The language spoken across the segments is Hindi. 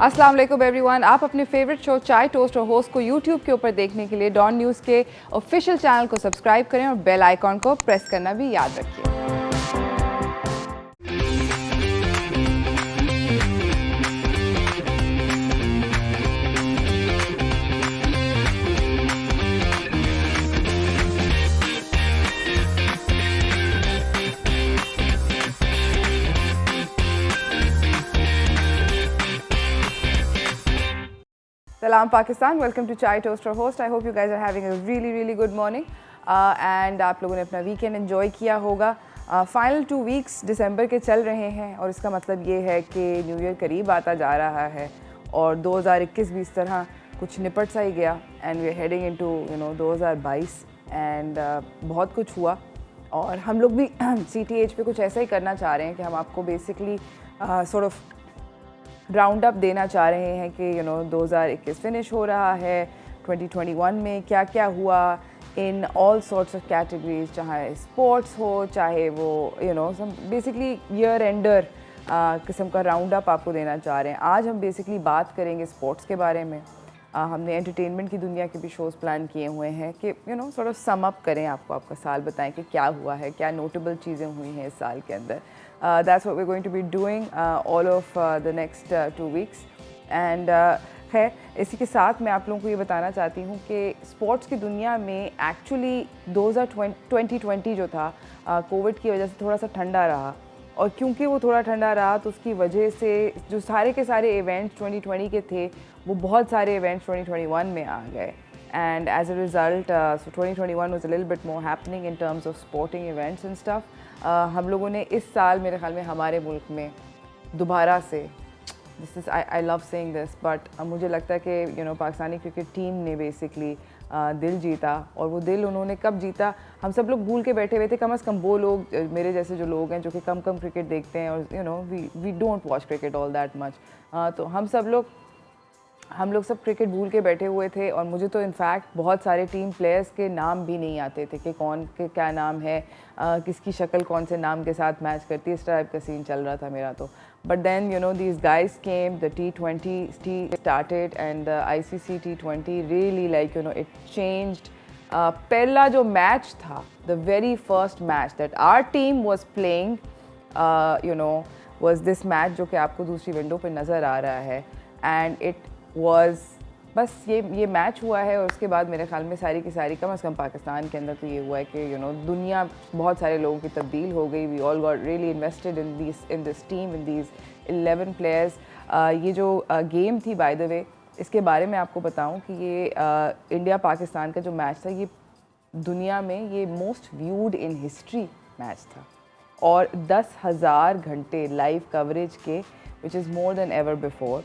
अस्सलाम वालेकुम एवरीवन। आप अपने फेवरेट शो चाय टोस्ट और होस्ट को यूट्यूब के ऊपर देखने के लिए डॉन न्यूज़ के ऑफिशियल चैनल को सब्सक्राइब करें और बेल आइकॉन को प्रेस करना भी याद रखिए। Salam Pakistan, welcome to Chai Toaster Host. I hope you guys are having a really good morning and आप लोगों ने अपना वीकेंड एंजॉय किया होगा। फाइनल 2 वीक्स दिसंबर के चल रहे हैं और इसका मतलब ये है कि न्यू ईयर करीब आता जा रहा है और 2021 भी इस तरह कुछ निपट सा ही गया and we are heading into 2022 and बहुत कुछ हुआ और हम लोग भी CTH पे कुछ ऐसा ही करना चाह रहे हैं कि हम आपको basically sort of round up देना चाह रहे हैं कि 2021 फिनिश हो रहा है, 2021 में क्या क्या हुआ in all sorts of categories, चाहे स्पोर्ट्स हो चाहे वो बेसिकली ईयर एंडर किस्म का राउंड अप आपको देना चाह रहे हैं। आज हम बेसिकली बात करेंगे स्पोर्ट्स के बारे में। हमने एंटरटेनमेंट की दुनिया के भी शोज़ प्लान किए हुए हैं कि सॉर्ट ऑफ सम अप करें, आपको आपका साल बताएं कि क्या हुआ है, क्या नोटेबल चीज़ें हुई हैं इस साल के अंदर। That's what we're going to be doing all of the next 2 weeks and है इसी के साथ मैं आप लोगों को ये बताना चाहती हूँ कि स्पोर्ट्स की दुनिया में एक्चुअली 2020 जो था कोविड की वजह से थोड़ा सा ठंडा रहा और क्योंकि वो थोड़ा ठंडा रहा तो उसकी वजह से जो सारे के सारे इवेंट्स 2020 के थे वो बहुत सारे इवेंट्स 2021 में आ गए and as a result so 2021 was a little bit more happening in terms of sporting events and stuff. हम लोगों ने इस साल मेरे ख्याल में हमारे मुल्क में दोबारा से this is I love saying this but मुझे लगता है कि पाकिस्तानी क्रिकेट टीम ने बेसिकली दिल जीता और वो दिल उन्होंने कब जीता हम सब लोग भूल के बैठे हुए थे। कम से कम वो लोग मेरे जैसे जो लोग हैं जो कि कम क्रिकेट देखते हैं और we don't watch cricket all that much, तो हम लोग सब क्रिकेट भूल के बैठे हुए थे और मुझे तो इनफैक्ट बहुत सारे टीम प्लेयर्स के नाम भी नहीं आते थे कि कौन के क्या नाम है, किसकी शक्ल कौन से नाम के साथ मैच करती है, इस टाइप का सीन चल रहा था मेरा तो। But then these guys came, the T20 started and the ICC T20 really like it changed. पहला जो मैच था, the very first match that our team was playing was this match जो कि आपको दूसरी विंडो पर नज़र आ रहा है एंड इट बस ये मैच हुआ है और उसके बाद मेरे ख्याल में सारी की सारी कम से कम पाकिस्तान के अंदर तो ये हुआ है कि दुनिया बहुत सारे लोगों की तब्दील हो गई। We all got really invested in this team, in these 11 players. ये जो गेम थी बाय द वे, इसके बारे में आपको बताऊं कि ये इंडिया पाकिस्तान का जो मैच था ये दुनिया में ये most viewed in history match था और 10,000 घंटे लाइव कवरेज के, which is more than ever before.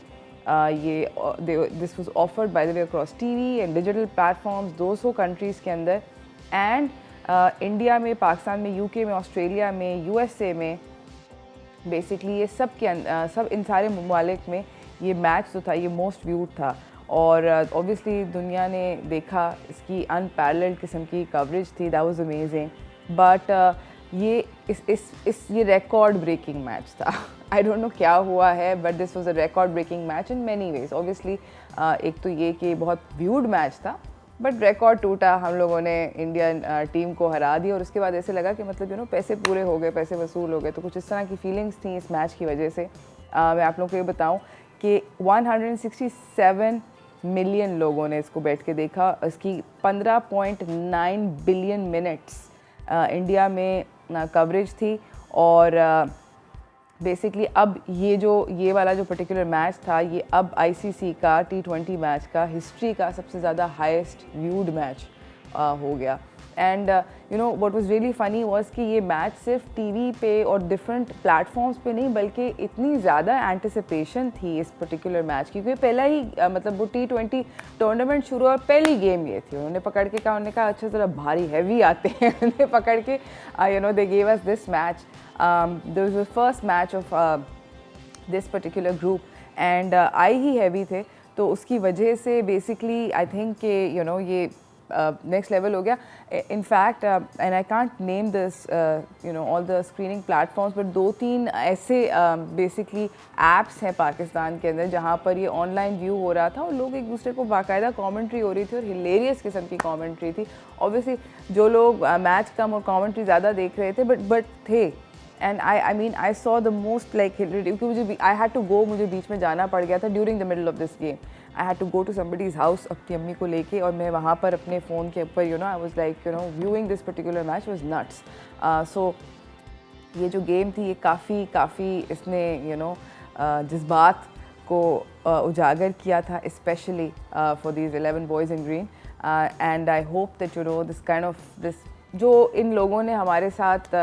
This was offered by the way across TV and digital platforms 200 countries के अंदर एंड इंडिया में, पाकिस्तान में, UK में, ऑस्ट्रेलिया में, USA में, बेसिकली ये सब इन सारे ममालिक में ये मैच जो था ये मोस्ट व्यूड था और ऑब्वियसली दुनिया ने देखा, इसकी अनपैरेलल्ड किस्म की कवरेज थी, दैट वाज अमेजिंग। बट ये रिकॉर्ड ब्रेकिंग मैच था। आई डोंट नो क्या हुआ है but this was a record breaking match in many ways. Obviously एक तो ये कि बहुत व्यूड मैच था बट रिकॉर्ड टूटा, हम लोगों ने इंडियन टीम को हरा दिया और उसके बाद ऐसे लगा कि मतलब पैसे पूरे हो गए, पैसे वसूल हो गए, तो कुछ इस तरह की फीलिंग्स थी इस मैच की वजह से। मैं आप लोगों को ये बताऊं कि 167 मिलियन लोगों ने इसको बैठ के देखा। इसकी 15.9 बिलियन मिनट्स इंडिया में कवरेज थी और बेसिकली अब ये वाला जो पर्टिकुलर मैच था ये अब ICC का T20 मैच का हिस्ट्री का सबसे ज़्यादा हाईएस्ट व्यूड मैच हो गया। And what was really funny was कि ये मैच सिर्फ टीवी पे और डिफरेंट प्लेटफॉर्म्स पे नहीं बल्कि इतनी ज़्यादा एंटिसिपेशन थी इस पर्टिकुलर मैच की, क्योंकि पहला ही मतलब वो T20 टूर्नामेंट शुरू और पहली गेम ये थी। उन्होंने पकड़ के कहा, उन्होंने कहा अच्छा ज़रा भारी हैवी आते हैं उन्होंने पकड़ के they gave us this match. There was the first match of this particular group and I he heavy थे, तो उसकी वजह से बेसिकली आई थिंक कि ये नेक्स्ट लेवल हो गया. In fact and I can't name this you know all the screening platforms, but 2-3 ऐसे बेसिकली ऐप्स हैं पाकिस्तान के अंदर जहाँ पर ये ऑनलाइन व्यू हो रहा था और लोग एक दूसरे को बाकायदा कमेंट्री हो रही थी और हिलेरियस किस्म की कमेंट्री थी. ऑब्वियसली जो लोग मैच कम और कमेंट्री ज़्यादा देख रहे थे बट थे. And I mean I saw the most like क्योंकि मुझे आई हैड टू गो, मुझे बीच में जाना पड़ गया था during the middle of this game. I had to go to somebody's house अपनी अम्मी को लेके, और मैं वहाँ पर अपने फ़ोन के ऊपर I was like viewing this particular match was nuts. So ये जो गेम थी ये काफ़ी इसने जज्बात को उजागर किया था, specially for these 11 boys in green. And I hope that this kind of this जो इन लोगों ने हमारे साथ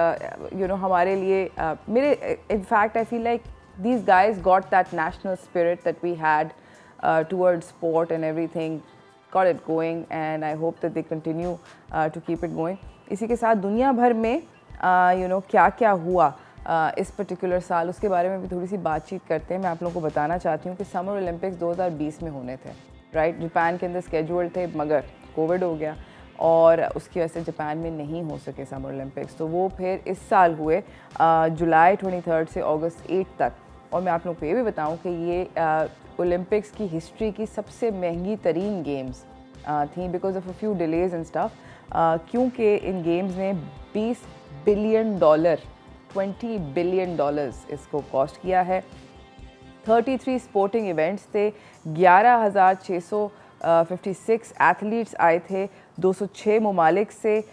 हमारे लिए मेरे in fact I feel like these guys got that national spirit that we had towards sport and everything, got it going, and I hope that they continue to keep it going. इसी के साथ दुनिया भर में क्या क्या हुआ इस पर्टिकुलर साल, उसके बारे में भी थोड़ी सी बातचीत करते हैं. मैं आप लोगों को बताना चाहती हूँ कि समर ओलंपिक्स 2020 में होने थे, राइट. जापान के अंदर स्केड्यूल थे, मगर कोविड हो गया और उसकी वजह से जापान में नहीं हो सके समर ओलंपिक्स. तो वो फिर इस साल हुए जुलाई 23 से अगस्त 8 तक. और मैं आप लोगों को ये भी बताऊं कि ये ओलंपिक्स की हिस्ट्री की सबसे महंगी तरीन गेम्स थी because of a few delays and stuff, क्योंकि इन गेम्स ने $20 बिलियन 20 बिलियन डॉलर्स इसको कॉस्ट किया है. 33 स्पोर्टिंग इवेंट्स थे, 11,656 एथलीट्स आए थे 206 ममालिक से.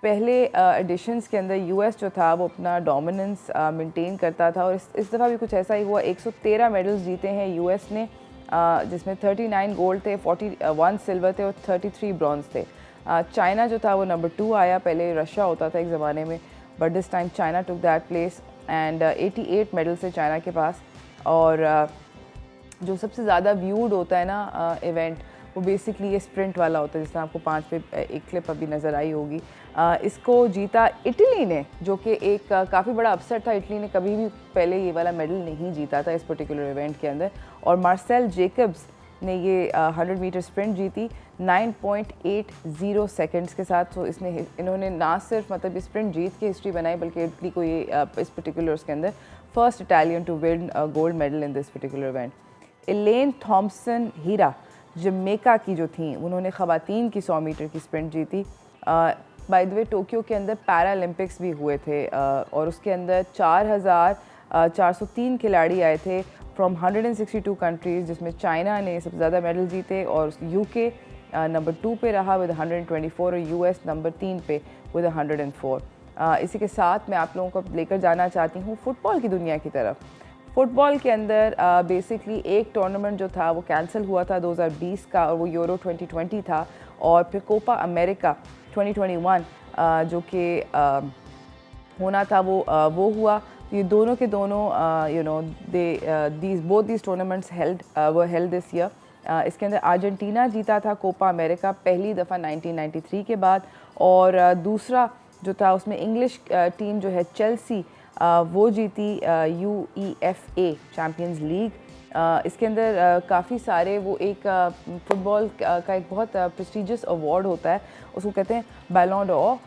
पहले एडिशंस के अंदर यूएस जो था वो अपना डोमिनेंस मेंटेन करता था, और इस दफ़ा भी कुछ ऐसा ही हुआ. 113 मेडल्स जीते हैं यूएस ने, जिसमें 39 गोल्ड थे, 41 सिल्वर थे और 33 ब्रॉन्ज थे. चाइना जो था वो नंबर 2 आया. पहले रशिया होता था एक ज़माने में, but this time China took that place and 88 medals थे चाइना के पास. और जो सबसे ज़्यादा व्यूड होता है ना इवेंट, वो बेसिकली ये स्प्रिंट वाला होता है, जिसमें आपको 5 पे एक क्लिप अभी नज़र आई होगी. इसको जीता इटली ने, जो कि एक काफ़ी बड़ा अपसेट था. इटली ने कभी भी पहले ये वाला मेडल नहीं जीता था इस पर्टिकुलर इवेंट के अंदर. और मार्सेल जेकब्स ने ये 100 मीटर स्प्रिंट जीती 9.80 सेकंड्स के साथ. तो इन्होंने ना सिर्फ मतलब स्प्रिंट जीत के हिस्ट्री बनाई, बल्कि इटली को ये इस पर्टिकुलर उसके अंदर first Italian to win gold medal in this particular event. Elaine Thompson Herah Jamaica की जो थी, उन्होंने ख़वातीन की 100 मीटर की स्प्रिंट जीती. बाय द वे टोक्यो के अंदर पैरालंपिक्स भी हुए थे और उसके अंदर 4,403 खिलाड़ी आए थे फ्रॉम 162 कंट्रीज़, जिसमें चाइना ने सबसे ज़्यादा मेडल जीते और यूके नंबर 2 पे रहा विद 124 और यूएस नंबर 3 पे विद 104. इसी के साथ मैं आप लोगों को लेकर जाना चाहती हूँ फुटबॉल की दुनिया की तरफ. फुटबॉल के अंदर बेसिकली एक टूर्नामेंट जो था वो कैंसिल हुआ था 2020 का, और वो यूरो 2020 था. और फिर कोपा अमेरिका 2021 जो कि होना था वो हुआ. ये दोनों के दोनों both these tournaments were held this year. इसके अंदर अर्जेंटीना जीता था कोपा अमेरिका पहली दफ़ा 1993 के बाद, और दूसरा जो था उसमें इंग्लिश टीम जो है चेल्सी वो जीती UEFA चैम्पियंस लीग. इसके अंदर काफ़ी सारे वो एक फ़ुटबॉल का एक बहुत प्रेस्टिजियस अवार्ड होता है, उसको कहते हैं बैलोन डोर.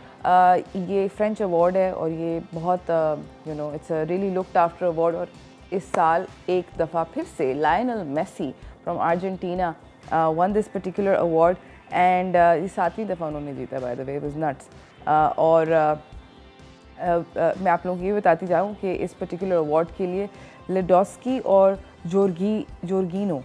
ये फ्रेंच अवार्ड है और ये बहुत it's a really looked after award. और इस साल एक दफ़ा फिर से Lionel Messi from Argentina won this particular award, and ये 7वीं दफ़ा उन्होंने जीता. By the way, it was nuts. और मैं आप लोगों को ये बताती जाऊँ कि इस पर्टिकुलर अवार्ड के लिए लेडोस्की और जोर्गिनो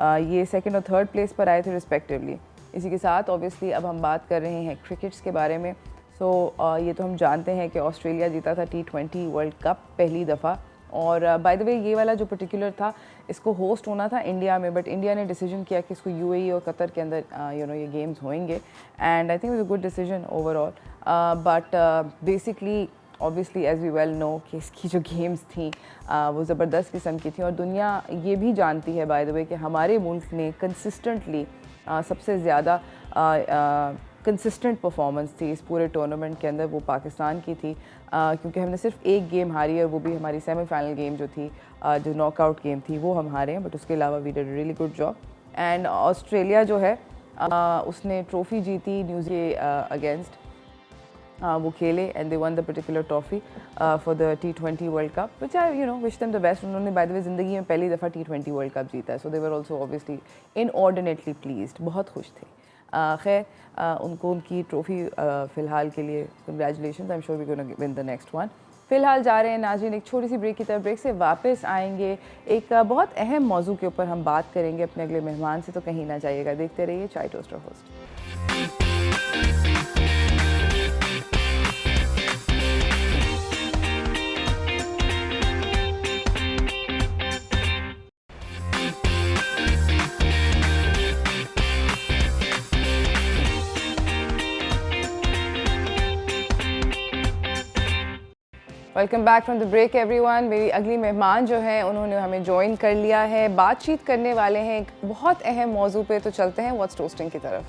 ये सेकंड और थर्ड प्लेस पर आए थे रिस्पेक्टिवली. इसी के साथ ऑब्वियसली अब हम बात कर रहे हैं क्रिकेट्स के बारे में. ये तो हम जानते हैं कि ऑस्ट्रेलिया जीता था T20 वर्ल्ड कप पहली दफ़ा. और बाय द वे ये वाला जो पर्टिकुलर था इसको होस्ट होना था इंडिया में, बट इंडिया ने डिसीजन किया कि इसको UAE और कतर के अंदर ये गेम्स होंगे, and I think it was a good decision overall. But basically obviously as we well know कि इसकी जो गेम्स थी वो ज़बरदस्त किस्म की थी. और दुनिया ये भी जानती है बाय द वे कि हमारे मुल्क ने कंसिस्टेंटली सबसे ज़्यादा कंसिस्टेंट परफॉर्मेंस थी इस पूरे टूर्नामेंट के अंदर, वो पाकिस्तान की थी. क्योंकि हमने सिर्फ एक गेम हारी है, वो भी हमारी सेमीफाइनल गेम जो थी, जो नॉकआउट गेम थी, वो हम हारे हैं, बट उसके अलावा we did really good job. And Australia जो है उसने ट्रॉफ़ी जीती न्यूज़ी अगेंस्ट, वो खेले and they won the particular trophy for the T20 world cup, which I wish them the best. उन्होंने बाय द वे ज़िंदगी में पहली दफ़ा T20 वर्ल्ड कप जीता है, so they were also obviously inordinately pleased, बहुत खुश थे। खैर उनको उनकी ट्रॉफ़ी फ़िलहाल के लिए congratulation, I am sure we gonna win the next one. फ़िलहाल जा रहे हैं नाज़रीन एक छोटी सी ब्रेक की तरफ, ब्रेक से वापस आएंगे एक बहुत अहम मौजू के ऊपर हम बात करेंगे अपने अगले मेहमान से, तो कहीं ना जाइएगा, देखते रहिए चाय toaster host. Welcome back from the break everyone. मेरी अगली मेहमान जो है उन्होंने हमें ज्वाइन कर लिया है, बातचीत करने वाले हैं एक बहुत अहम मौजू पे, तो चलते हैं व्हाट्स टोस्टिंग की तरफ।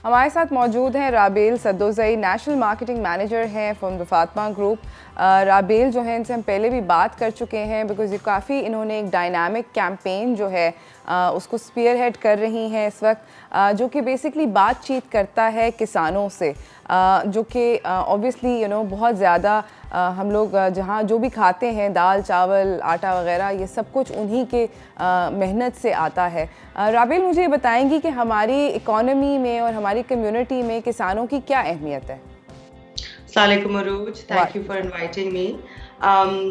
हमारे साथ मौजूद हैं राबेल सद्दोज़ई, नेशनल मार्केटिंग मैनेजर हैं फ्रॉम द फातिमा ग्रुप। राबेल जो है इनसे हम पहले भी बात कर चुके हैं बिकॉज़ ये काफ़ी इन्होंने एक डायनामिक कैंपेन जो है उसको स्पीयर हेड कर रही हैं इस वक्त, जो कि बेसिकली बातचीत करता है किसानों से, जो कि ऑब्वियसली बहुत ज़्यादा हम लोग जहाँ जो भी खाते हैं दाल चावल आटा वगैरह ये सब कुछ उन्हीं के मेहनत से आता है। राबेल मुझे ये बताएंगी कि हमारी इकोनॉमी में और हमारी कम्युनिटी में किसानों की क्या अहमियत है? Assalamu alaikum Arooj, thank you for inviting me.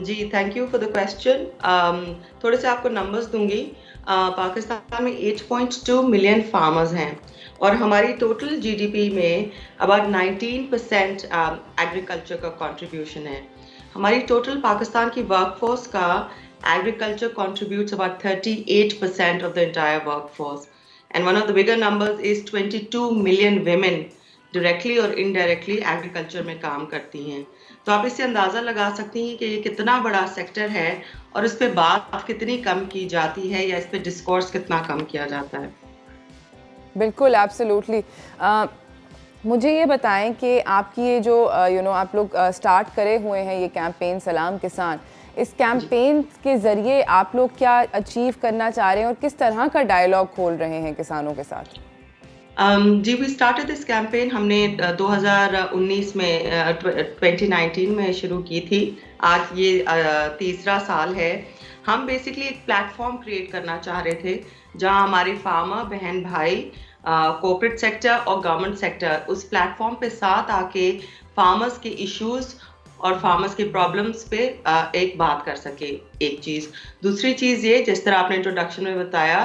जी thank you for the question. थोड़े से आपको नंबर्स दूंगी। पाकिस्तान में 8.2 मिलियन फार्मर्स हैं और हमारी टोटल जीडीपी में अबाउट 19% एग्रीकल्चर का कंट्रीब्यूशन है। हमारी टोटल पाकिस्तान की वर्कफोर्स का agriculture contributes about 38% of the entire workforce and one of the bigger numbers is 22 million women directly और इनडायरेक्टली एग्रीकल्चर में काम करती हैं। तो आप इससे अंदाज़ा लगा सकती हैं कि ये कितना बड़ा सेक्टर है और इस पे बात कितनी कम की जाती है या इस पे डिस्कोर्स कितना कम किया जाता है। बिल्कुल एब्सोल्युटली। मुझे ये बताएं कि आपकी ये जो आप लोग स्टार्ट करे हुए हैं ये कैंपेन सलाम किसान, इस कैंपेन के ज़रिए आप लोग क्या अचीव करना चाह रहे हैं और किस तरह का डायलॉग खोल रहे हैं किसानों के साथ? जी वी स्टार्टेड दिस कैंपेन हमने 2019 में 2019 में शुरू की थी। आज ये तीसरा साल है। हम बेसिकली एक प्लेटफॉर्म क्रिएट करना चाह रहे थे जहां हमारे फार्मर बहन भाई कॉर्पोरेट सेक्टर और गवर्नमेंट सेक्टर उस प्लेटफॉर्म पे साथ आके फार्मर्स के इश्यूज और फार्मर्स की प्रॉब्लम्स पे एक बात कर सके। एक चीज़, दूसरी चीज़ ये जिस तरह आपने इंट्रोडक्शन में बताया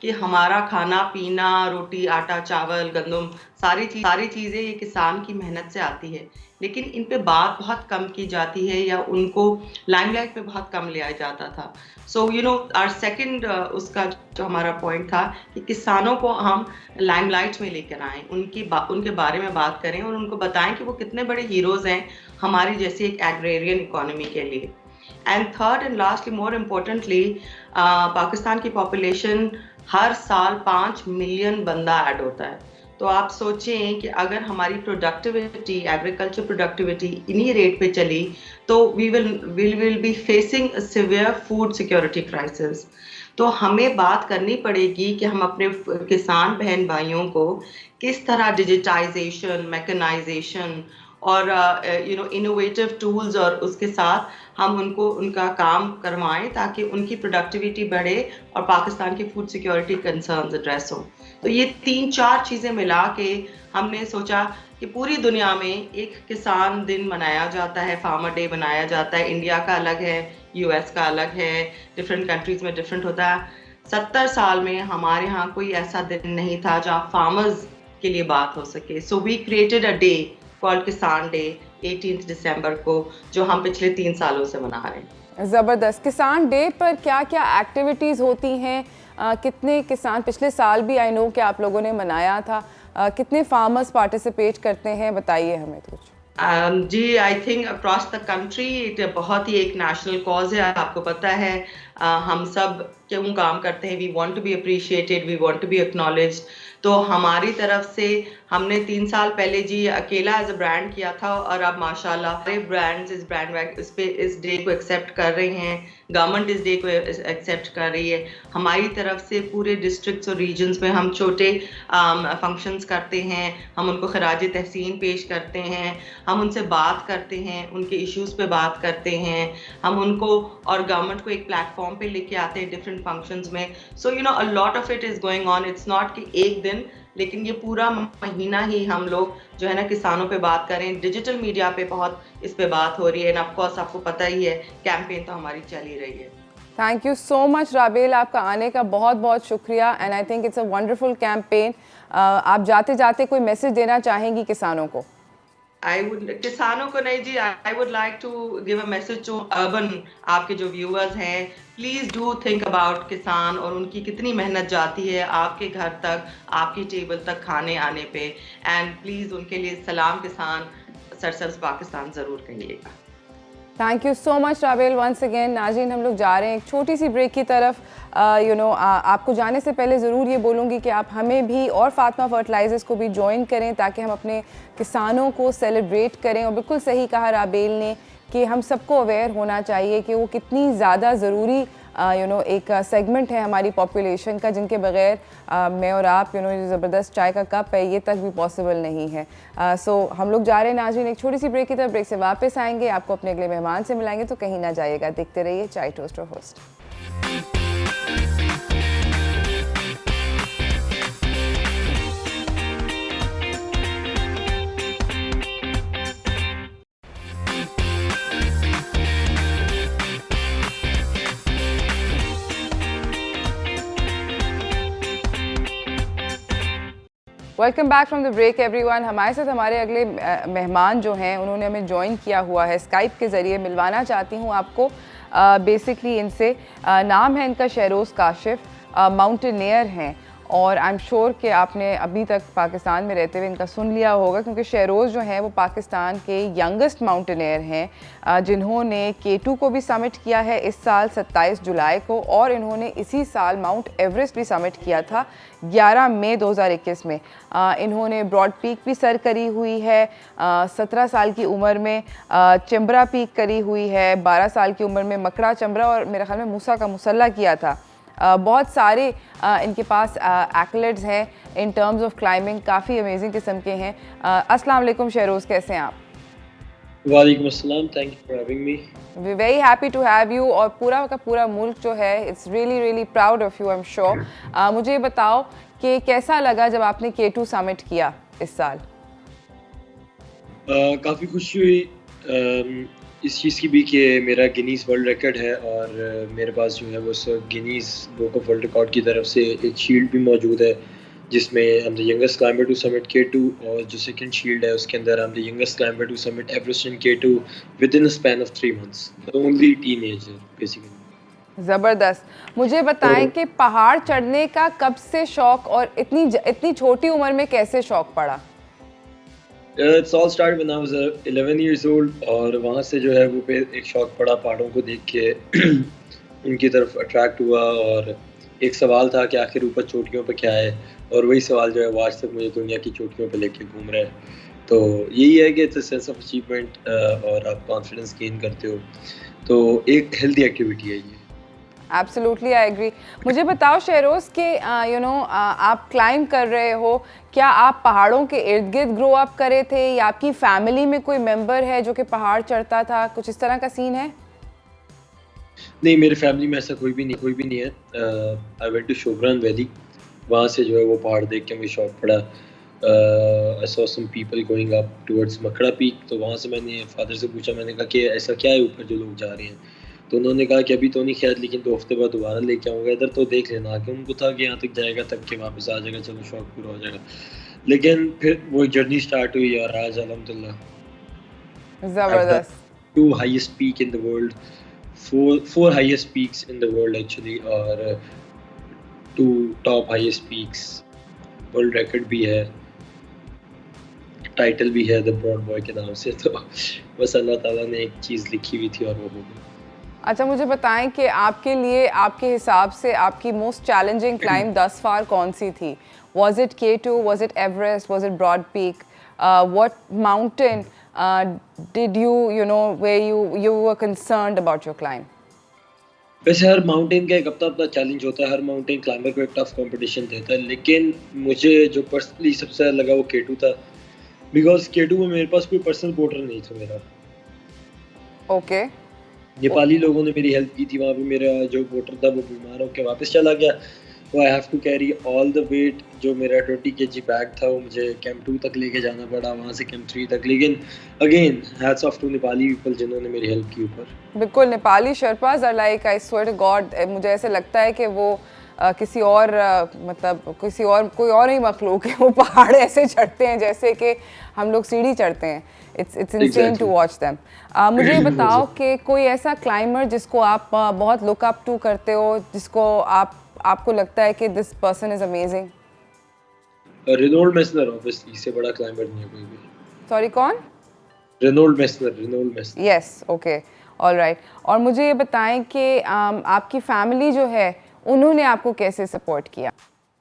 कि हमारा खाना पीना रोटी आटा चावल गंदम सारी चीज़ें ये किसान की मेहनत से आती है, लेकिन इन पे बात बहुत कम की जाती है या उनको लाइमलाइट पे बहुत कम लिया जाता था। सो आवर सेकंड उसका जो हमारा पॉइंट था कि किसानों को हम लाइमलाइट में लेकर आएँ, उनके बारे में बात करें और उनको बताएं कि वो कितने बड़े हीरोज़ हैं हमारी जैसी एक एग्रेरियन इकोनॉमी के लिए। And third and lastly more importantly Pakistan की पॉपुलेशन हर साल 5 मिलियन बंदा ऐड होता है। तो आप सोचें कि अगर हमारी प्रोडक्टिविटी एग्रीकल्चर प्रोडक्टिविटी इन्हीं रेट पे चली तो we will be facing a severe food security crisis. तो हमें बात करनी पड़ेगी कि हम अपने किसान बहन भाइयों को किस तरह डिजिटाइजेशन मैकेनाइजेशन और इनोवेटिव टूल्स और उसके साथ हम उनको उनका काम करवाएं ताकि उनकी प्रोडक्टिविटी बढ़े और पाकिस्तान की फूड सिक्योरिटी कंसर्न्स एड्रेस हो। तो ये 3-4 चीज़ें मिला के हमने सोचा कि पूरी दुनिया में एक किसान दिन मनाया जाता है, फार्मर डे मनाया जाता है। इंडिया का अलग है, यूएस का अलग है, डिफरेंट कंट्रीज में डिफरेंट होता है। 70 साल में हमारे यहाँ कोई ऐसा दिन नहीं था जहाँ फार्मर्स के लिए बात हो सके। So we created a day called Kisan day 18 दिसंबर को, जो हम पिछले 3 सालों से मना रहे हैं। ज़बरदस्त। किसान डे पर क्या क्या एक्टिविटीज़ होती हैं? कितने किसान, पिछले साल भी आई नो कि आप लोगों ने मनाया था, कितने फार्मर्स पार्टिसिपेट करते हैं, बताइए हमें कुछ। जी I think across the country बहुत ही एक नेशनल कॉज है। आपको पता है हम सब क्यों काम करते हैं, we want to be appreciated, we want to be acknowledged. तो हमारी तरफ से हमने 3 साल पहले जी अकेला एज अ ब्रांड किया था, और अब माशाल्लाह सारे ब्रांड्स इस डे को एक्सेप्ट कर रहे हैं, गवर्नमेंट इस डे को एक्सेप्ट कर रही है। हमारी तरफ से पूरे डिस्ट्रिक्ट्स और रीजन्स में हम छोटे फंक्शंस करते हैं, हम उनको खराज तहसीन पेश करते हैं, हम उनसे बात करते हैं, उनके इश्यूज पे बात करते हैं, हम उनको और गवर्नमेंट को एक प्लेटफॉर्म पे लेके आते हैं डिफरेंट फंक्शंस में। So you know a lot of it is going on. It's not कि एक दिन, लेकिन ये पूरा महीना ही हम लोग जो है ना किसानों पे बात करें। डिजिटल मीडिया पे बहुत इस पे बात हो रही है, एंड ऑफ कोर्स आपको पता ही है कैंपेन तो हमारी चल ही रही है। थैंक यू सो मच राबेल, आपका आने का बहुत बहुत शुक्रिया, and I think it's a wonderful campaign. आप जाते जाते कोई मैसेज देना चाहेंगी किसानों को? किसानों को नहीं जी, I would like to give a message to urban, आपके जो व्यूअर्स हैं, प्लीज डू थिंक अबाउट किसान और उनकी कितनी मेहनत जाती है आपके घर तक, आपकी टेबल तक खाने आने पे, एंड प्लीज उनके लिए सलाम किसान, सरसब्ज पाकिस्तान जरूर कहिएगा। Thank you so much Rabel once again. नाज़रीन, हम लोग जा रहे हैं एक छोटी सी ब्रेक की तरफ। आपको जाने से पहले ज़रूर ये बोलूँगी कि आप हमें भी और फातिमा फर्टिलाइजर्स को भी ज्वाइन करें, ताकि हम अपने किसानों को सेलिब्रेट करें। और बिल्कुल सही कहा राबेल ने कि हम सबको अवेयर होना चाहिए कि वो कितनी ज़्यादा ज़रूरी एक सेगमेंट है हमारी पॉपुलेशन का, जिनके बगैर मैं और आप जो ज़बरदस्त चाय का कप है ये तक भी पॉसिबल नहीं है। सो हम लोग जा रहे हैं नाज़रीन एक छोटी सी ब्रेक की तरफ। ब्रेक से वापस आएंगे, आपको अपने अगले मेहमान से मिलाएंगे, तो कहीं ना जाइएगा, देखते रहिए चाय toaster host. Welcome back from the break everyone. हमारे साथ हमारे अगले मेहमान जो हैं उन्होंने हमें ज्वाइन किया हुआ है स्काइप के ज़रिए। मिलवाना चाहती हूँ आपको बेसिकली इनसे। नाम है इनका शहरोज़ काशिफ, माउंटेनियर हैं, और आई एम श्योर कि आपने अभी तक पाकिस्तान में रहते हुए इनका सुन लिया होगा, क्योंकि शहरोज़ जो हैं वो पाकिस्तान के यंगेस्ट माउंटेनियर हैं, जिन्होंने K2 को भी समिट किया है इस साल 27 जुलाई को, और इन्होंने इसी साल माउंट एवरेस्ट भी समिट किया था 11 मई 2021 में। इन्होंने ब्रॉड पीक भी सर करी हुई है 17 साल की उम्र में, चंबरा पीक करी हुई है 12 साल की उम्र में, मकड़ा चंबरा और मेरे ख्याल में मूसा का मुसल्ला किया था। बहुत सारे इनके पास एक्लेट्स हैं इन टर्म्स ऑफ क्लाइंबिंग, काफ़ी अमेजिंग किस्म के हैं। अस्सलाम वालेकुम शहरोज़, कैसे हैं आप? वालेकुम अस्सलाम, thank you for having me. We very happy to have you, और पूरा का पूरा मुल्क जो है it's really really proud of you, I am sure. मुझे ये बताओ कि कैसा लगा जब आपने K2 समिट किया इस साल? काफ़ी खुशी हुई इस चीज़ की भी कि मेरा गिनीज़ वर्ल्ड रिकॉर्ड है, और मेरे पास जो है वो Guinness book of world record की तरफ से एक शील्ड भी मौजूद है, जिसमें I am the youngest climber to summit K2, और जो सेकंड शील्ड है उसके अंदर I am the youngest climber to summit Everest in K2 within a span of 3 months, only teenager basically. ज़बरदस्त। मुझे बताएं कि पहाड़ चढ़ने का कब से शौक़, और इतनी छोटी उम्र में कैसे शौक़ पड़ा? It's all started when I was 11 years old, और वहाँ से जो है वो पे एक शौक़ पड़ा पहाड़ों को देख के उनकी तरफ अट्रैक्ट हुआ, और एक सवाल था कि आखिर ऊपर चोटियों पे क्या है, और वही सवाल जो है वो आज तक मुझे दुनिया की चोटियों पे लेके घूम रहा है। तो यही है कि it's a sense of achievement, और आप कॉन्फिडेंस गेन करते हो, तो एक हेल्दी एक्टिविटी है ये। Absolutely, I agree. मुझे बताओ शहरोज़ के आप क्लाइंब कर रहे हो, क्या आप पहाड़ों के इर्द गिर्द ग्रो अप करे थे, या आपकी फैमिली में कोई मेंबर है जो कि पहाड़ चढ़ता था, कुछ इस तरह का सीन है? नहीं, मेरे फैमिली में ऐसा कोई भी नहीं है। आई वेंट टू शोबरान वैली, वहाँ से जो है वो पहाड़ देख के मुझे शौक पड़ा। I saw some people going up towards Makra peak, तो वहाँ से मैंने फादर से पूछा, मैंने कहा कि ऐसा क्या है ऊपर जो लोग जा रहे हैं, तो उन्होंने कहा कि अभी तो नहीं खैर, लेकिन 2 हफ्ते बाद दोबारा लेके आऊँगा इधर, तो देख लेना। कि उनको था कि यहाँ तक जाएगा तब के वापस आ जाएगा, चलो शौक पूरा हो जाएगा। लेकिन फिर वो जर्नी स्टार्ट हुई, और आज अल्हम्दुलिल्लाह ज़बरदस्त। 2 highest peak in the world, 4 highest peaks in the world actually, और 2 top highest peaks, world record भी है, टाइटल भी है द ब्रॉड बॉय के नाम से। तो बस अल्लाह ताला ने एक चीज़ लिखी हुई थी और वो हो गई। अच्छा, मुझे बताएं कि आपके लिए, आपके हिसाब से आपकी मोस्ट चैलेंजिंग क्लाइंब दस फार कौन सी थी? Was it K2? Was it Everest? Was it Broad Peak? What mountain did where you were concerned about your climb? वैसे हर माउंटेन का एक अपना चैलेंज होता है, हर माउंटेन क्लाइंबर को एक टफ कंपटीशन देता है, लेकिन मुझे जो पर्सनली सबसे ज़्यादा लगा वो K2 था, बिकॉज K2 में मेरे पास कोई पर्सनल पोर्टर नहीं था मेरा। ओके। नेपाली लोगों ने मेरी हेल्प की थी, वहाँ पे मेरा जो पोर्टर था वो बीमार होकर वापस चला गया, तो I have to carry all the weight. जो मेरा 20 kg बैग था वो मुझे कैंप 2 तक लेके जाना पड़ा, वहाँ से कैंप 3 तक। लेकिन again hats off to Nepali people जिन्होंने मेरी हेल्प की ऊपर। बिल्कुल, Nepali Sherpas are like, I swear to God, मुझे ऐसे लगता है कि वो किसी और मतलब कोई और ही मखलूक है। वो पहाड़ ऐसे चढ़ते हैं जैसे कि हम लोग सीढ़ी चढ़ते हैं। It's insane to watch them. मुझे ये बताओ कि कोई ऐसा क्लाइंबर जिसको आप बहुत लुक अप टू करते हो, जिसको आपको लगता है कि this person is amazing? Reinhold Messner, obviously, इससे बड़ा क्लाइंबर नहीं है कोई भी। सॉरी, कौन? Reinhold Messner. Yes, okay, alright. और मुझे ये बताएं कि आपकी फैमिली जो है उन्होंने आपको कैसे सपोर्ट किया?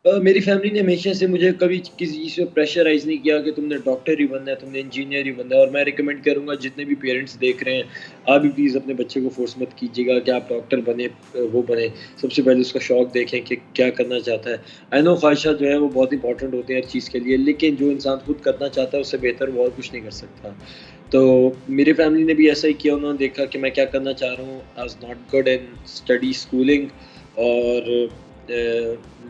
मेरी फैमिली ने हमेशा से मुझे कभी किसी चीज़ पे प्रेशराइज़ नहीं किया कि तुमने डॉक्टर ही बनना है, तुमने इंजीनियर ही बनना है। और मैं रिकमेंड करूँगा जितने भी पेरेंट्स देख रहे हैं, आप भी प्लीज़ अपने बच्चे को फोर्स मत कीजिएगा कि आप डॉक्टर बने, वो बने। सबसे पहले उसका शौक़ देखें कि क्या करना चाहता है। आई नो ख्वाहिशात जो है वो बहुत इंपॉर्टेंट होती हैं हर चीज़ के लिए, लेकिन जो इंसान खुद करना चाहता है उससे बेहतर वो और कुछ नहीं कर सकता। तो मेरी फैमिली ने भी ऐसा ही किया, उन्होंने देखा कि मैं क्या करना चाह रहा हूँ। I was not good in study schooling, और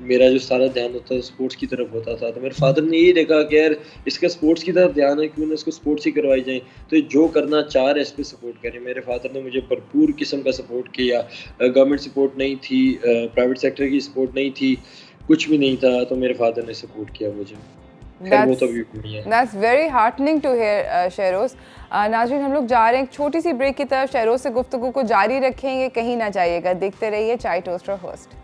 मेरा जो सारा ध्यान होता था स्पोर्ट्स की तरफ होता था। तो मेरे फादर ने ये देखा कि यार इसका स्पोर्ट्स की तरफ ध्यान है, क्यों ना इसको स्पोर्ट्स ही करवाई जाए, तो जो करना चाह रहे इस पे सपोर्ट करें। मेरे फादर ने मुझे भरपूर किस्म का सपोर्ट किया। गवर्नमेंट सपोर्ट नहीं थी, प्राइवेट सेक्टर की सपोर्ट नहीं थी, कुछ भी नहीं था, तो मेरे फादर ने सपोर्ट किया मुझे। वो तो भी नहीं है। That's very heartening to hear, शेरोज़। नाज़रीन, हम लोग जा रहे हैं एक छोटी सी ब्रेक की तरफ। शेरोज़ से गुफ्तगू को जारी रखेंगे, कहीं ना जाइएगा, देखते रहिए चाय toaster host.